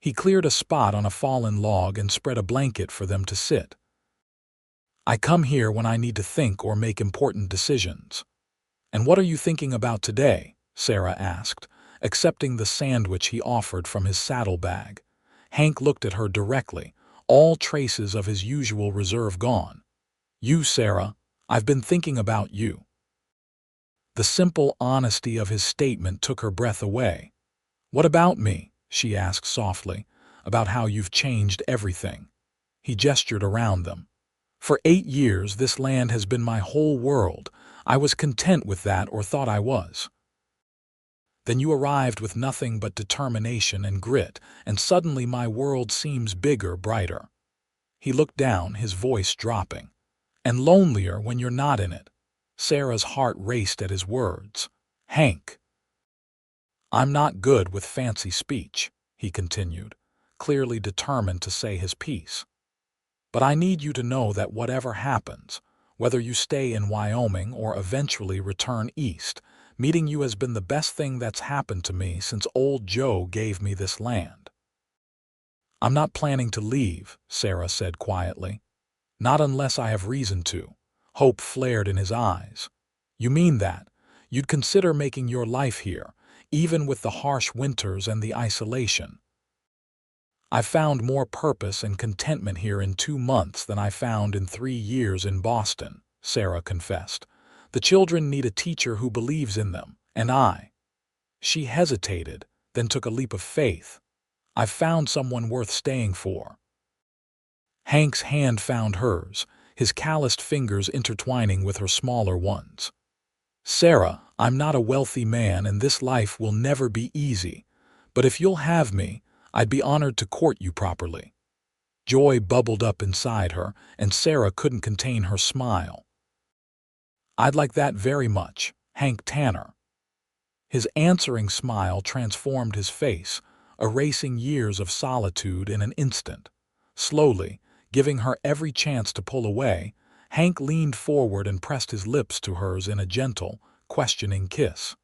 He cleared a spot on a fallen log and spread a blanket for them to sit. "I come here when I need to think or make important decisions." "And what are you thinking about today?" Sarah asked, accepting the sandwich he offered from his saddlebag. Hank looked at her directly, all traces of his usual reserve gone. "You, Sarah, I've been thinking about you." The simple honesty of his statement took her breath away. "What about me?" she asked softly. "About how you've changed everything." He gestured around them. "For 8 years this land has been my whole world. I was content with that, or thought I was. Then you arrived with nothing but determination and grit, and suddenly my world seems bigger, brighter." He looked down, his voice dropping. "And lonelier when you're not in it." Sarah's heart raced at his words. "Hank." "I'm not good with fancy speech," he continued, clearly determined to say his piece. "But I need you to know that whatever happens, whether you stay in Wyoming or eventually return east, meeting you has been the best thing that's happened to me since old Joe gave me this land." "I'm not planning to leave," Sarah said quietly. "Not unless I have reason to." Hope flared in his eyes. "You mean that? You'd consider making your life here, even with the harsh winters and the isolation?" "I've found more purpose and contentment here in 2 months than I found in 3 years in Boston," Sarah confessed. "The children need a teacher who believes in them, and I—" She hesitated, then took a leap of faith. "I've found someone worth staying for." Hank's hand found hers, his calloused fingers intertwining with her smaller ones. "Sarah, I'm not a wealthy man and this life will never be easy, but if you'll have me, I'd be honored to court you properly." Joy bubbled up inside her, and Sarah couldn't contain her smile. "I'd like that very much, Hank Tanner." His answering smile transformed his face, erasing years of solitude in an instant. Slowly, giving her every chance to pull away, Hank leaned forward and pressed his lips to hers in a gentle, questioning kiss.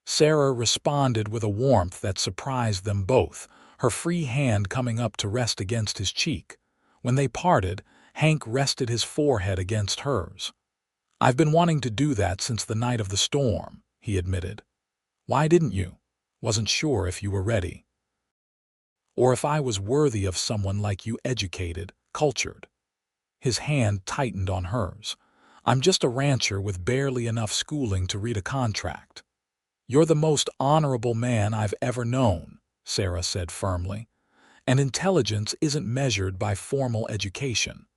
Sarah responded with a warmth that surprised them both, her free hand coming up to rest against his cheek. When they parted, Hank rested his forehead against hers. "I've been wanting to do that since the night of the storm," he admitted. "Why didn't you?" "Wasn't sure if you were ready. Or if I was worthy of someone like you, educated, cultured." His hand tightened on hers. "I'm just a rancher with barely enough schooling to read a contract." "You're the most honorable man I've ever known," Sarah said firmly. "And intelligence isn't measured by formal education.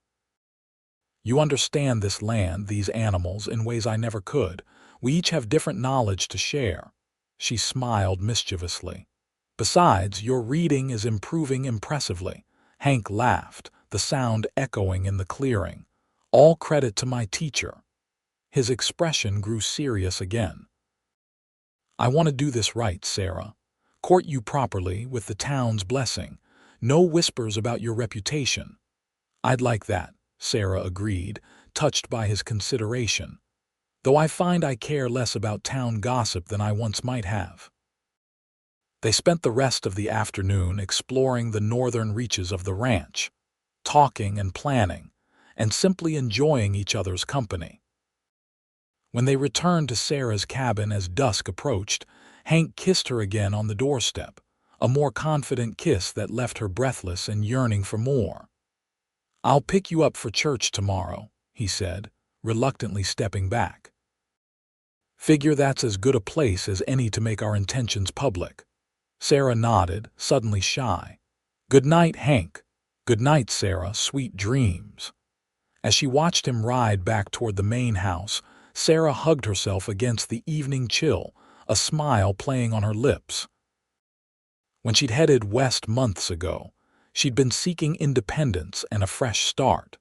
You understand this land, these animals, in ways I never could. We each have different knowledge to share." She smiled mischievously. "Besides, your reading is improving impressively." Hank laughed, the sound echoing in the clearing. "All credit to my teacher." His expression grew serious again. "I want to do this right, Sarah. Court you properly, with the town's blessing. No whispers about your reputation." "I'd like that," Sarah agreed, touched by his consideration. "Though I find I care less about town gossip than I once might have." They spent the rest of the afternoon exploring the northern reaches of the ranch, talking and planning, and simply enjoying each other's company. When they returned to Sarah's cabin as dusk approached, Hank kissed her again on the doorstep, a more confident kiss that left her breathless and yearning for more. "I'll pick you up for church tomorrow," he said, reluctantly stepping back. "Figure that's as good a place as any to make our intentions public." Sarah nodded, suddenly shy. "Good night, Hank." "Good night, Sarah. Sweet dreams." As she watched him ride back toward the main house, Sarah hugged herself against the evening chill, a smile playing on her lips. When she'd headed west months ago, she'd been seeking independence and a fresh start.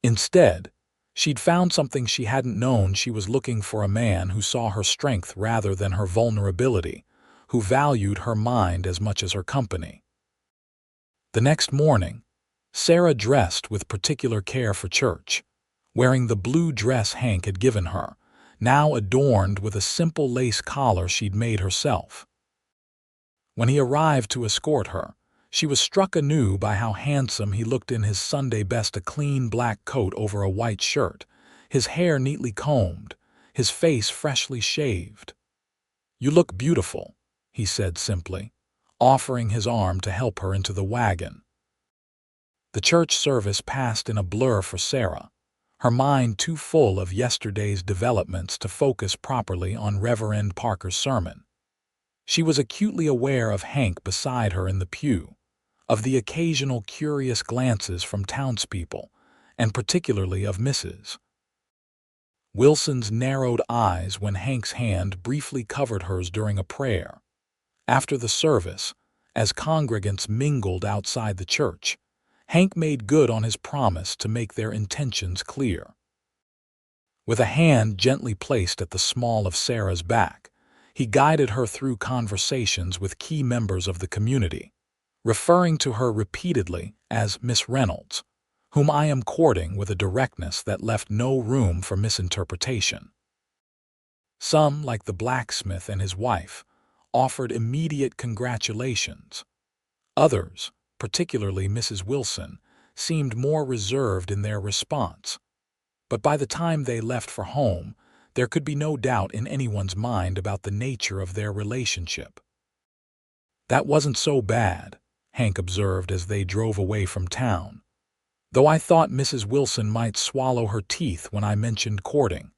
Instead, she'd found something she hadn't known. She was looking for a man who saw her strength rather than her vulnerability, who valued her mind as much as her company. The next morning, Sarah dressed with particular care for church, wearing the blue dress Hank had given her, now adorned with a simple lace collar she'd made herself. When he arrived to escort her, she was struck anew by how handsome he looked in his Sunday best, a clean black coat over a white shirt, his hair neatly combed, his face freshly shaved. "You look beautiful," he said simply, offering his arm to help her into the wagon. The church service passed in a blur for Sarah, her mind too full of yesterday's developments to focus properly on Reverend Parker's sermon. She was acutely aware of Hank beside her in the pew, of the occasional curious glances from townspeople, and particularly of Mrs. Wilson's narrowed eyes when Hank's hand briefly covered hers during a prayer. After the service, as congregants mingled outside the church, Hank made good on his promise to make their intentions clear. With a hand gently placed at the small of Sarah's back, he guided her through conversations with key members of the community, referring to her repeatedly as Miss Reynolds, whom I am courting, with a directness that left no room for misinterpretation. Some, like the blacksmith and his wife, offered immediate congratulations. Others, particularly Mrs. Wilson, seemed more reserved in their response. But by the time they left for home, there could be no doubt in anyone's mind about the nature of their relationship. "That wasn't so bad," Hank observed as they drove away from town. "Though I thought Mrs. Wilson might swallow her teeth when I mentioned courting."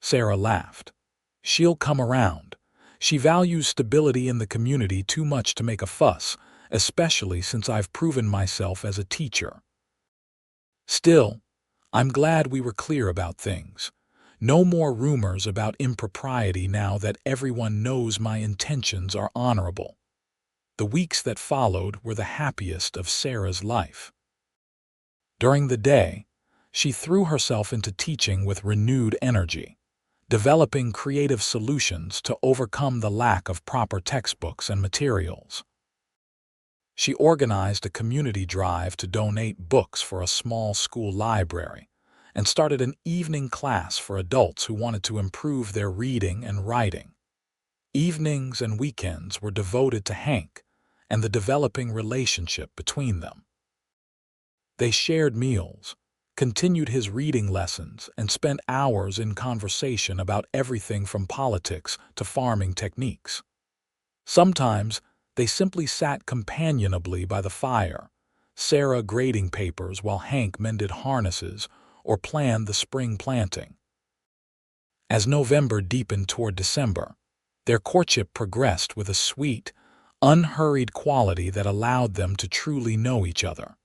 Sarah laughed. "She'll come around. She values stability in the community too much to make a fuss, especially since I've proven myself as a teacher. Still, I'm glad we were clear about things. No more rumors about impropriety now that everyone knows my intentions are honorable." The weeks that followed were the happiest of Sarah's life. During the day, she threw herself into teaching with renewed energy, developing creative solutions to overcome the lack of proper textbooks and materials. She organized a community drive to donate books for a small school library, and started an evening class for adults who wanted to improve their reading and writing. Evenings and weekends were devoted to Hank and the developing relationship between them. They shared meals, continued his reading lessons, and spent hours in conversation about everything from politics to farming techniques. Sometimes they simply sat companionably by the fire, Sarah grading papers while Hank mended harnesses or planned the spring planting. As November deepened toward December, their courtship progressed with a sweet, unhurried quality that allowed them to truly know each other.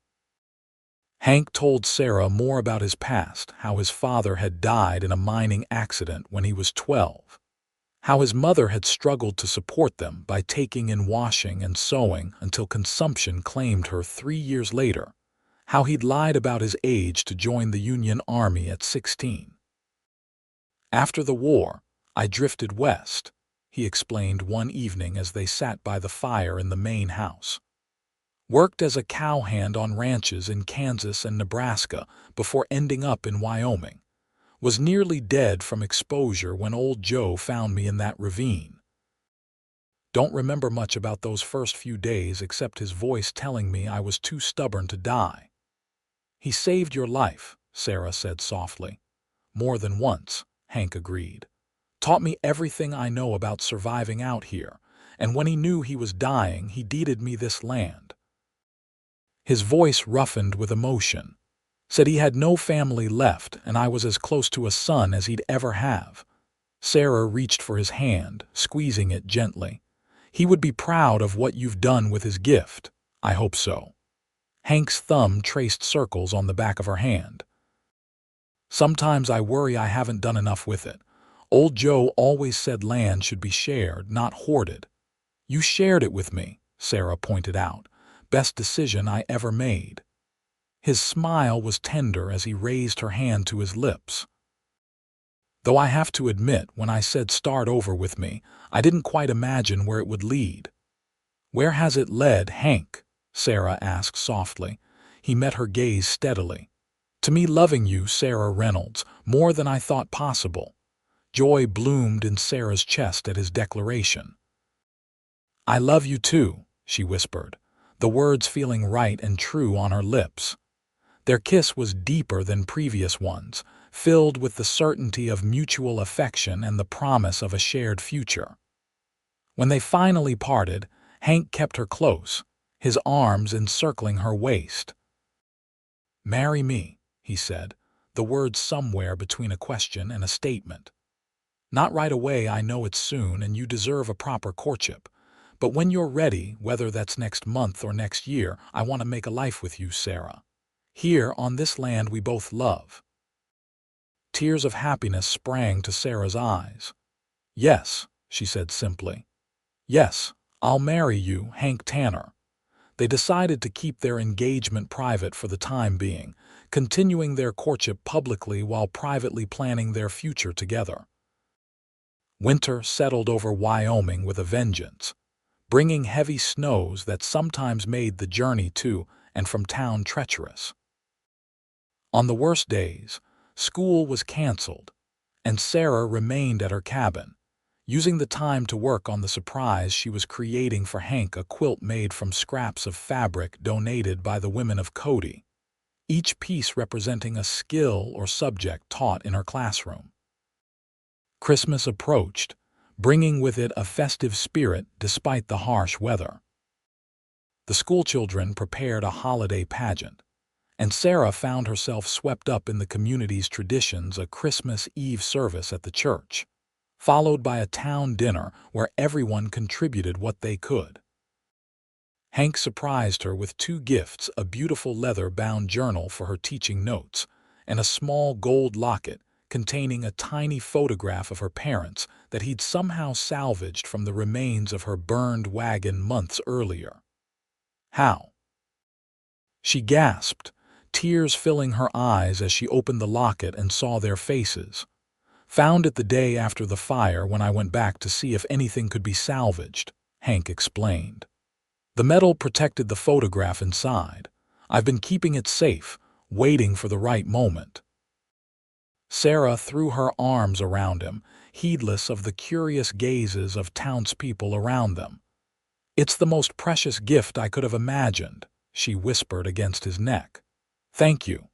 Hank told Sarah more about his past, how his father had died in a mining accident when he was 12, how his mother had struggled to support them by taking in washing and sewing until consumption claimed her 3 years later, how he'd lied about his age to join the Union Army at 16. After the war, I drifted west, he explained one evening as they sat by the fire in the main house. Worked as a cowhand on ranches in Kansas and Nebraska before ending up in Wyoming. Was nearly dead from exposure when old Joe found me in that ravine. Don't remember much about those first few days except his voice telling me I was too stubborn to die. He saved your life, Sarah said softly. More than once, Hank agreed. Taught me everything I know about surviving out here, and when he knew he was dying, he deeded me this land. His voice roughened with emotion. Said he had no family left and I was as close to a son as he'd ever have. Sarah reached for his hand, squeezing it gently. He would be proud of what you've done with his gift. I hope so. Hank's thumb traced circles on the back of her hand. Sometimes I worry I haven't done enough with it. Old Joe always said land should be shared, not hoarded. You shared it with me, Sarah pointed out. Best decision I ever made. His smile was tender as he raised her hand to his lips. Though I have to admit, when I said start over with me, I didn't quite imagine where it would lead. Where has it led, Hank? Sarah asked softly. He met her gaze steadily. To me, loving you, Sarah Reynolds, more than I thought possible. Joy bloomed in Sarah's chest at his declaration. I love you too, she whispered, the words feeling right and true on her lips. Their kiss was deeper than previous ones, filled with the certainty of mutual affection and the promise of a shared future. When they finally parted, Hank kept her close, his arms encircling her waist. Marry me, he said, the words somewhere between a question and a statement. Not right away, I know it's soon and you deserve a proper courtship. But when you're ready, whether that's next month or next year, I want to make a life with you, Sarah. Here, on this land we both love. Tears of happiness sprang to Sarah's eyes. Yes, she said simply. Yes, I'll marry you, Hank Tanner. They decided to keep their engagement private for the time being, continuing their courtship publicly while privately planning their future together. Winter settled over Wyoming with a vengeance, bringing heavy snows that sometimes made the journey to and from town treacherous. On the worst days, school was canceled, and Sarah remained at her cabin, using the time to work on the surprise she was creating for Hank, a quilt made from scraps of fabric donated by the women of Cody, each piece representing a skill or subject taught in her classroom. Christmas approached, bringing with it a festive spirit despite the harsh weather. The schoolchildren prepared a holiday pageant, and Sarah found herself swept up in the community's traditions, a Christmas Eve service at the church, followed by a town dinner where everyone contributed what they could. Hank surprised her with 2 gifts, a beautiful leather-bound journal for her teaching notes, and a small gold locket containing a tiny photograph of her parents that he'd somehow salvaged from the remains of her burned wagon months earlier. How? She gasped, tears filling her eyes as she opened the locket and saw their faces. Found it the day after the fire when I went back to see if anything could be salvaged, Hank explained. The metal protected the photograph inside. I've been keeping it safe, waiting for the right moment. Sarah threw her arms around him, heedless of the curious gazes of townspeople around them. It's the most precious gift I could have imagined, she whispered against his neck. Thank you.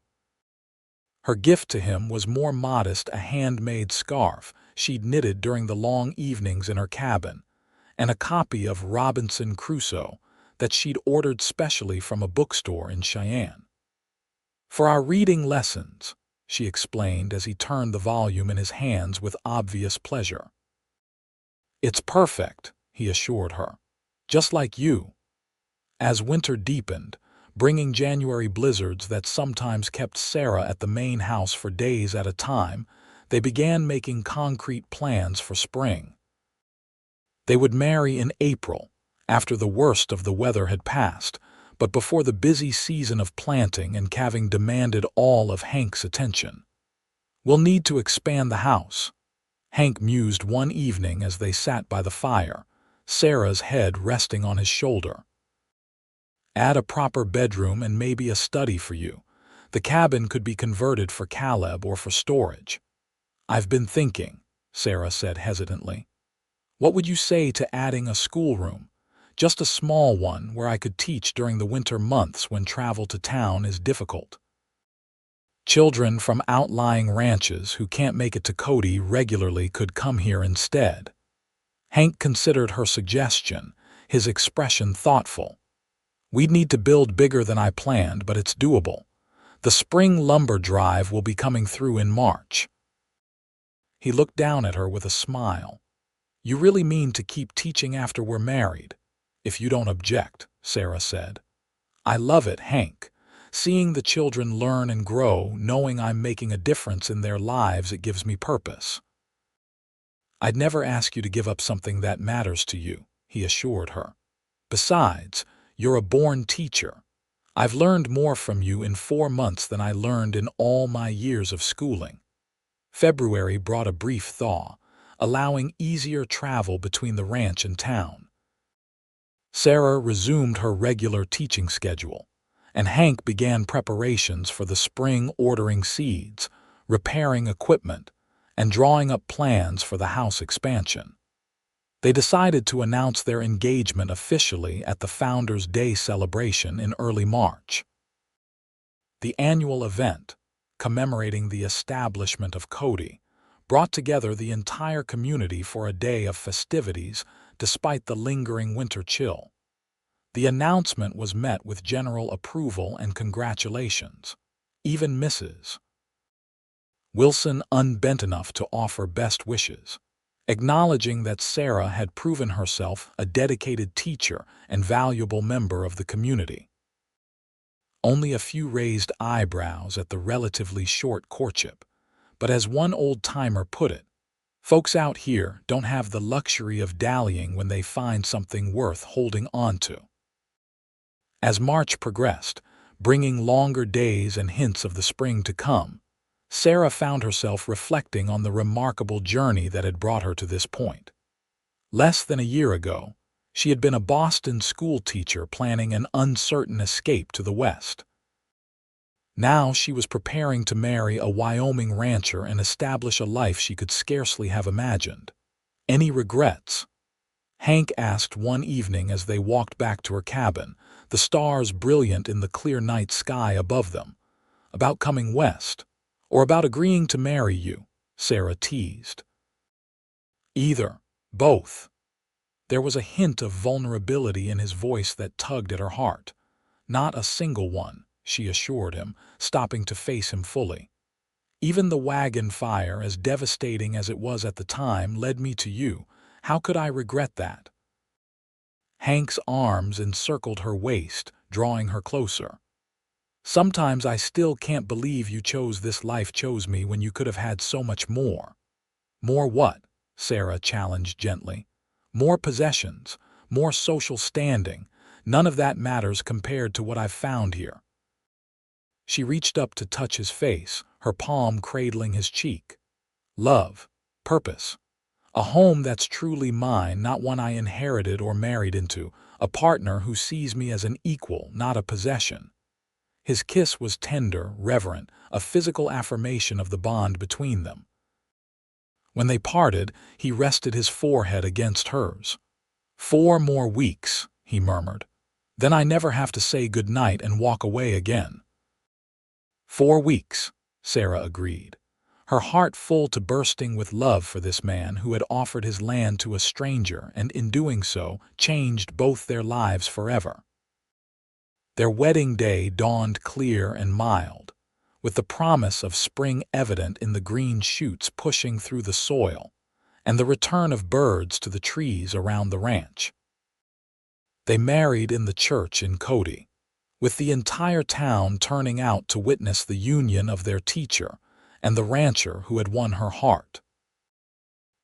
Her gift to him was more modest, a handmade scarf she'd knitted during the long evenings in her cabin, and a copy of Robinson Crusoe that she'd ordered specially from a bookstore in Cheyenne. "For our reading lessons," she explained as he turned the volume in his hands with obvious pleasure. "It's perfect," he assured her. "Just like you." As winter deepened, bringing January blizzards that sometimes kept Sarah at the main house for days at a time, they began making concrete plans for spring. They would marry in April, after the worst of the weather had passed, but before the busy season of planting and calving demanded all of Hank's attention. "We'll need to expand the house," Hank mused one evening as they sat by the fire, Sarah's head resting on his shoulder. "Add a proper bedroom and maybe a study for you. The cabin could be converted for Caleb or for storage." "I've been thinking," Sarah said hesitantly. "What would you say to adding a schoolroom? Just a small one where I could teach during the winter months when travel to town is difficult. Children from outlying ranches who can't make it to Cody regularly could come here instead." Hank considered her suggestion, his expression thoughtful. "We'd need to build bigger than I planned, but it's doable. The spring lumber drive will be coming through in March." He looked down at her with a smile. "You really mean to keep teaching after we're married? If you don't object," Sarah said. "I love it, Hank. Seeing the children learn and grow, knowing I'm making a difference in their lives, it gives me purpose." "I'd never ask you to give up something that matters to you," he assured her. "Besides, you're a born teacher. I've learned more from you in 4 months than I learned in all my years of schooling." February brought a brief thaw, allowing easier travel between the ranch and town. Sarah resumed her regular teaching schedule, and Hank began preparations for the spring, ordering seeds, repairing equipment, and drawing up plans for the house expansion. They decided to announce their engagement officially at the Founders' Day celebration in early March. The annual event, commemorating the establishment of Cody, brought together the entire community for a day of festivities despite the lingering winter chill. The announcement was met with general approval and congratulations. Even Mrs. Wilson unbent enough to offer best wishes, acknowledging that Sarah had proven herself a dedicated teacher and valuable member of the community. Only a few raised eyebrows at the relatively short courtship, but as one old-timer put it, "Folks out here don't have the luxury of dallying when they find something worth holding on to." As March progressed, bringing longer days and hints of the spring to come, Sarah found herself reflecting on the remarkable journey that had brought her to this point. Less than a year ago, she had been a Boston school teacher planning an uncertain escape to the West. Now she was preparing to marry a Wyoming rancher and establish a life she could scarcely have imagined. "Any regrets?" Hank asked one evening as they walked back to her cabin, the stars brilliant in the clear night sky above them. "About coming west? Or about agreeing to marry you?" Sarah teased. "Either. Both." There was a hint of vulnerability in his voice that tugged at her heart. "Not a single one," she assured him, stopping to face him fully. "Even the Wagon fire, as devastating as it was at the time, led me to you. How could I regret that?" Hank's arms encircled her waist, drawing her closer. "Sometimes I still can't believe you chose this life, chose me when you could have had so much more." "More what?" Sarah challenged gently. "More possessions, more social standing. None of that matters compared to what I've found here." She reached up to touch his face, her palm cradling his cheek. "Love, purpose. A home that's truly mine, not one I inherited or married into. A partner who sees me as an equal, not a possession." His kiss was tender, reverent, a physical affirmation of the bond between them. When they parted, he rested his forehead against hers. "4 more weeks," he murmured. "Then I never have to say good night and walk away again." 4 weeks. Sarah agreed, her heart full to bursting with love for this man who had offered his land to a stranger and in doing so changed both their lives forever. Their wedding day dawned clear and mild, with the promise of spring evident in the green shoots pushing through the soil and the return of birds to the trees around the ranch. They married in the church in Cody, with the entire town turning out to witness the union of their teacher and the rancher who had won her heart.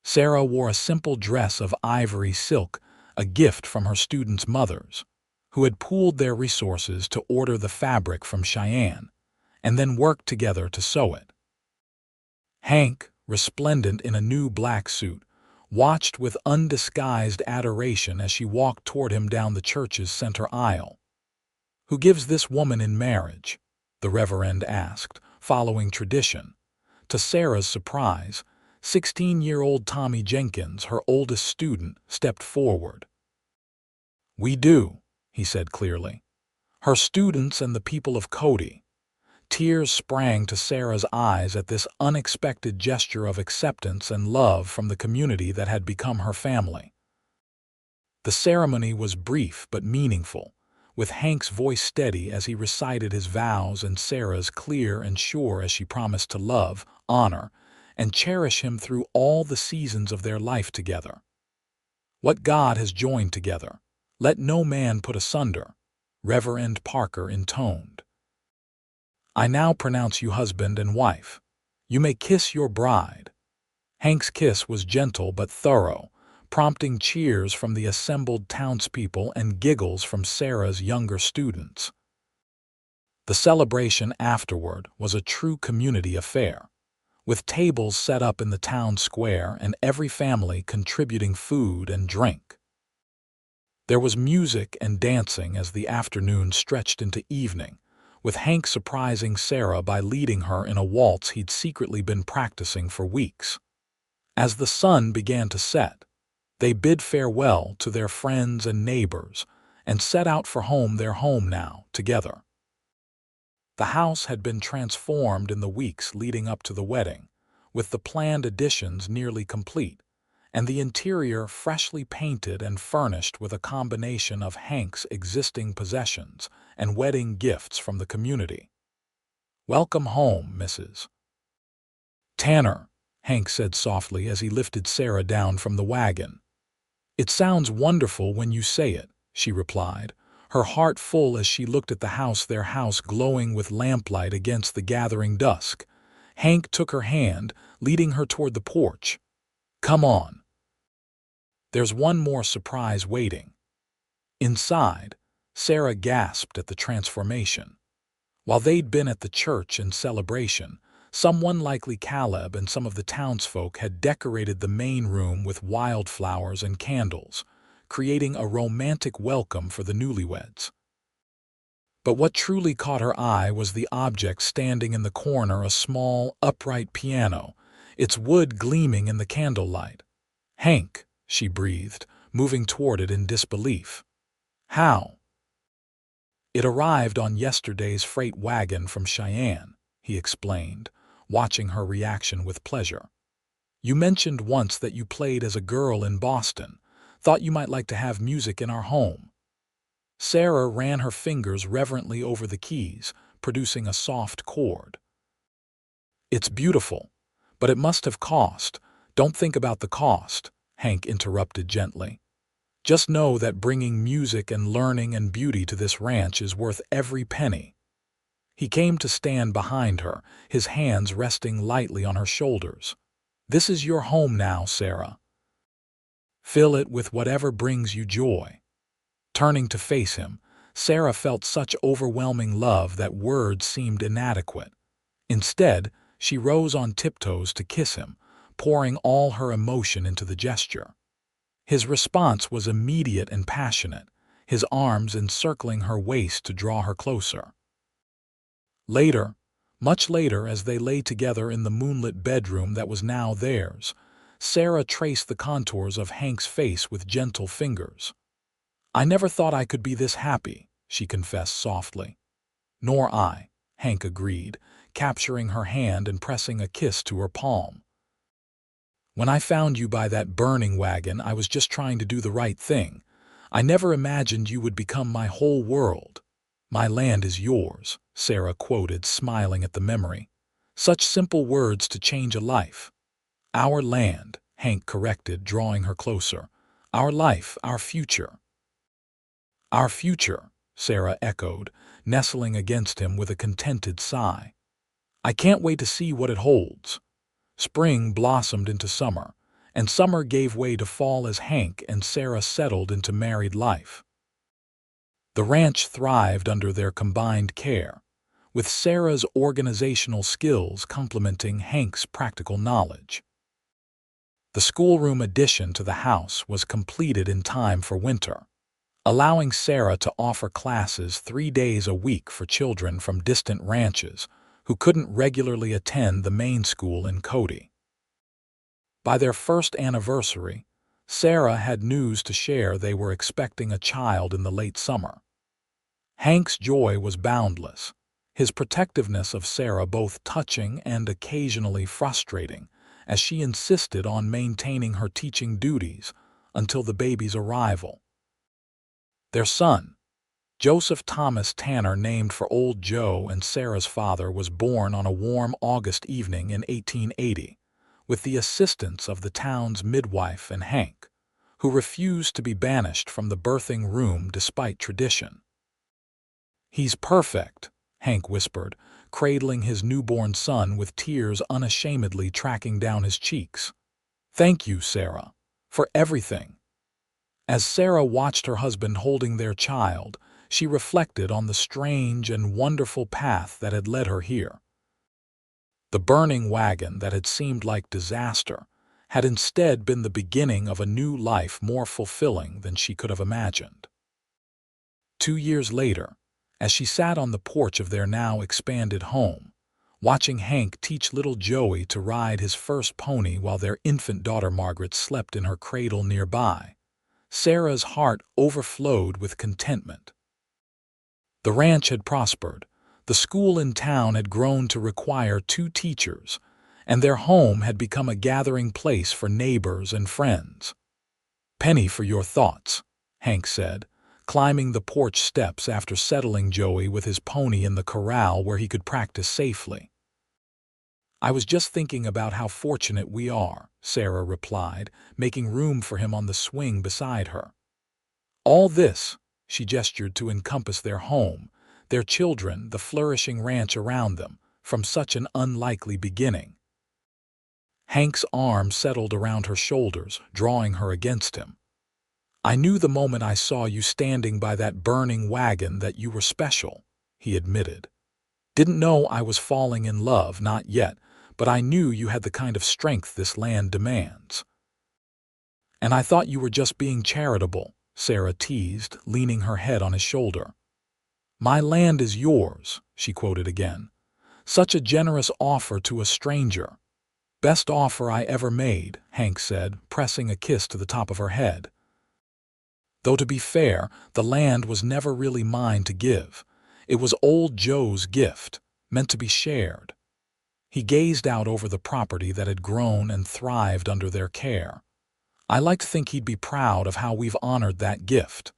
Sarah wore a simple dress of ivory silk, a gift from her students' mothers, who had pooled their resources to order the fabric from Cheyenne, and then worked together to sew it. Hank, resplendent in a new black suit, watched with undisguised adoration as she walked toward him down the church's center aisle. "Who gives this woman in marriage?" the Reverend asked, following tradition. To Sarah's surprise, 16-year-old Tommy Jenkins, her oldest student, stepped forward. "We do," he said clearly. "Her students and the people of Cody." Tears sprang to Sarah's eyes at this unexpected gesture of acceptance and love from the community that had become her family. The ceremony was brief but meaningful, with Hank's voice steady as he recited his vows and Sarah's clear and sure as she promised to love, honor, and cherish him through all the seasons of their life together. "What God has joined together, let no man put asunder," Reverend Parker intoned. "I now pronounce you husband and wife. You may kiss your bride." Hank's kiss was gentle but thorough, prompting cheers from the assembled townspeople and giggles from Sarah's younger students. The celebration afterward was a true community affair, with tables set up in the town square and every family contributing food and drink. There was music and dancing as the afternoon stretched into evening, with Hank surprising Sarah by leading her in a waltz he'd secretly been practicing for weeks. As the sun began to set, they bid farewell to their friends and neighbors and set out for home, their home now, together. The house had been transformed in the weeks leading up to the wedding, with the planned additions nearly complete, and the interior freshly painted and furnished with a combination of Hank's existing possessions and wedding gifts from the community. "Welcome home, Mrs. Tanner," Hank said softly as he lifted Sarah down from the wagon. "It sounds wonderful when you say it," she replied, her heart full as she looked at their house glowing with lamplight against the gathering dusk. Hank took her hand, leading her toward the porch. "Come on. There's one more surprise waiting." Inside, Sarah gasped at the transformation. While they'd been at the church in celebration, someone, likely Caleb and some of the townsfolk, had decorated the main room with wildflowers and candles, creating a romantic welcome for the newlyweds. But what truly caught her eye was the object standing in the corner, a small, upright piano, its wood gleaming in the candlelight. "Hank," she breathed, moving toward it in disbelief. "How?" "It arrived on yesterday's freight wagon from Cheyenne," he explained, watching her reaction with pleasure. "You mentioned once that you played as a girl in Boston. Thought you might like to have music in our home." Sarah ran her fingers reverently over the keys, producing a soft chord. "It's beautiful, but it must have cost." "Don't think about the cost," Hank interrupted gently. "Just know that bringing music and learning and beauty to this ranch is worth every penny." He came to stand behind her, his hands resting lightly on her shoulders. "This is your home now, Sarah. Fill it with whatever brings you joy." Turning to face him, Sarah felt such overwhelming love that words seemed inadequate. Instead, she rose on tiptoes to kiss him, pouring all her emotion into the gesture. His response was immediate and passionate, his arms encircling her waist to draw her closer. Later, much later, as they lay together in the moonlit bedroom that was now theirs, Sarah traced the contours of Hank's face with gentle fingers. "I never thought I could be this happy," she confessed softly. "Nor I," Hank agreed, capturing her hand and pressing a kiss to her palm. "When I found you by that burning wagon, I was just trying to do the right thing. I never imagined you would become my whole world." "My land is yours," Sarah quoted, smiling at the memory. Such simple words to change a life. "Our land," Hank corrected, drawing her closer. "Our life, our future." "Our future," Sarah echoed, nestling against him with a contented sigh. "I can't wait to see what it holds." Spring blossomed into summer, and summer gave way to fall as Hank and Sarah settled into married life. The ranch thrived under their combined care, with Sarah's organizational skills complementing Hank's practical knowledge. The schoolroom addition to the house was completed in time for winter, allowing Sarah to offer classes 3 days a week for children from distant ranches who couldn't regularly attend the main school in Cody. By their first anniversary, Sarah had news to share: they were expecting a child in the late summer. Hank's joy was boundless, his protectiveness of Sarah both touching and occasionally frustrating, as she insisted on maintaining her teaching duties until the baby's arrival. Their son, Joseph Thomas Tanner, named for Old Joe and Sarah's father, was born on a warm August evening in 1880, with the assistance of the town's midwife and Hank, who refused to be banished from the birthing room despite tradition. "He's perfect," Hank whispered, cradling his newborn son with tears unashamedly tracking down his cheeks. "Thank you, Sarah, for everything." As Sarah watched her husband holding their child, she reflected on the strange and wonderful path that had led her here. The burning wagon that had seemed like disaster had instead been the beginning of a new life more fulfilling than she could have imagined. 2 years later, as she sat on the porch of their now expanded home, watching Hank teach little Joey to ride his first pony while their infant daughter Margaret slept in her cradle nearby, Sarah's heart overflowed with contentment. The ranch had prospered, the school in town had grown to require 2 teachers, and their home had become a gathering place for neighbors and friends. "Penny for your thoughts," Hank said, climbing the porch steps after settling Joey with his pony in the corral where he could practice safely. "I was just thinking about how fortunate we are," Sarah replied, making room for him on the swing beside her. "All this," she gestured to encompass their home, their children, the flourishing ranch around them, "from such an unlikely beginning." Hank's arm settled around her shoulders, drawing her against him. "I knew the moment I saw you standing by that burning wagon that you were special," he admitted. "Didn't know I was falling in love, not yet, but I knew you had the kind of strength this land demands." "And I thought you were just being charitable," Sarah teased, leaning her head on his shoulder. "My land is yours," she quoted again. "Such a generous offer to a stranger." "Best offer I ever made," Hank said, pressing a kiss to the top of her head. Though to be fair, the land was never really mine to give. It was Old Joe's gift, meant to be shared. He gazed out over the property that had grown and thrived under their care. "I like to think he'd be proud of how we've honored that gift."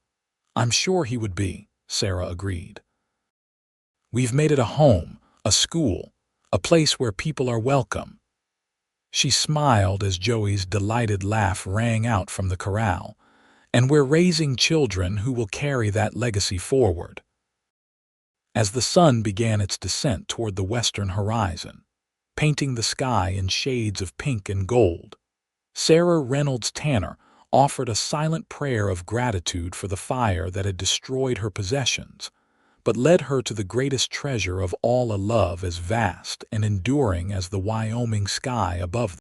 "I'm sure he would be," Sarah agreed. "We've made it a home, a school, a place where people are welcome." She smiled as Joey's delighted laugh rang out from the corral. "And we're raising children who will carry that legacy forward." As the sun began its descent toward the western horizon, painting the sky in shades of pink and gold, Sarah Reynolds Tanner offered a silent prayer of gratitude for the fire that had destroyed her possessions, but led her to the greatest treasure of all, a love as vast and enduring as the Wyoming sky above them.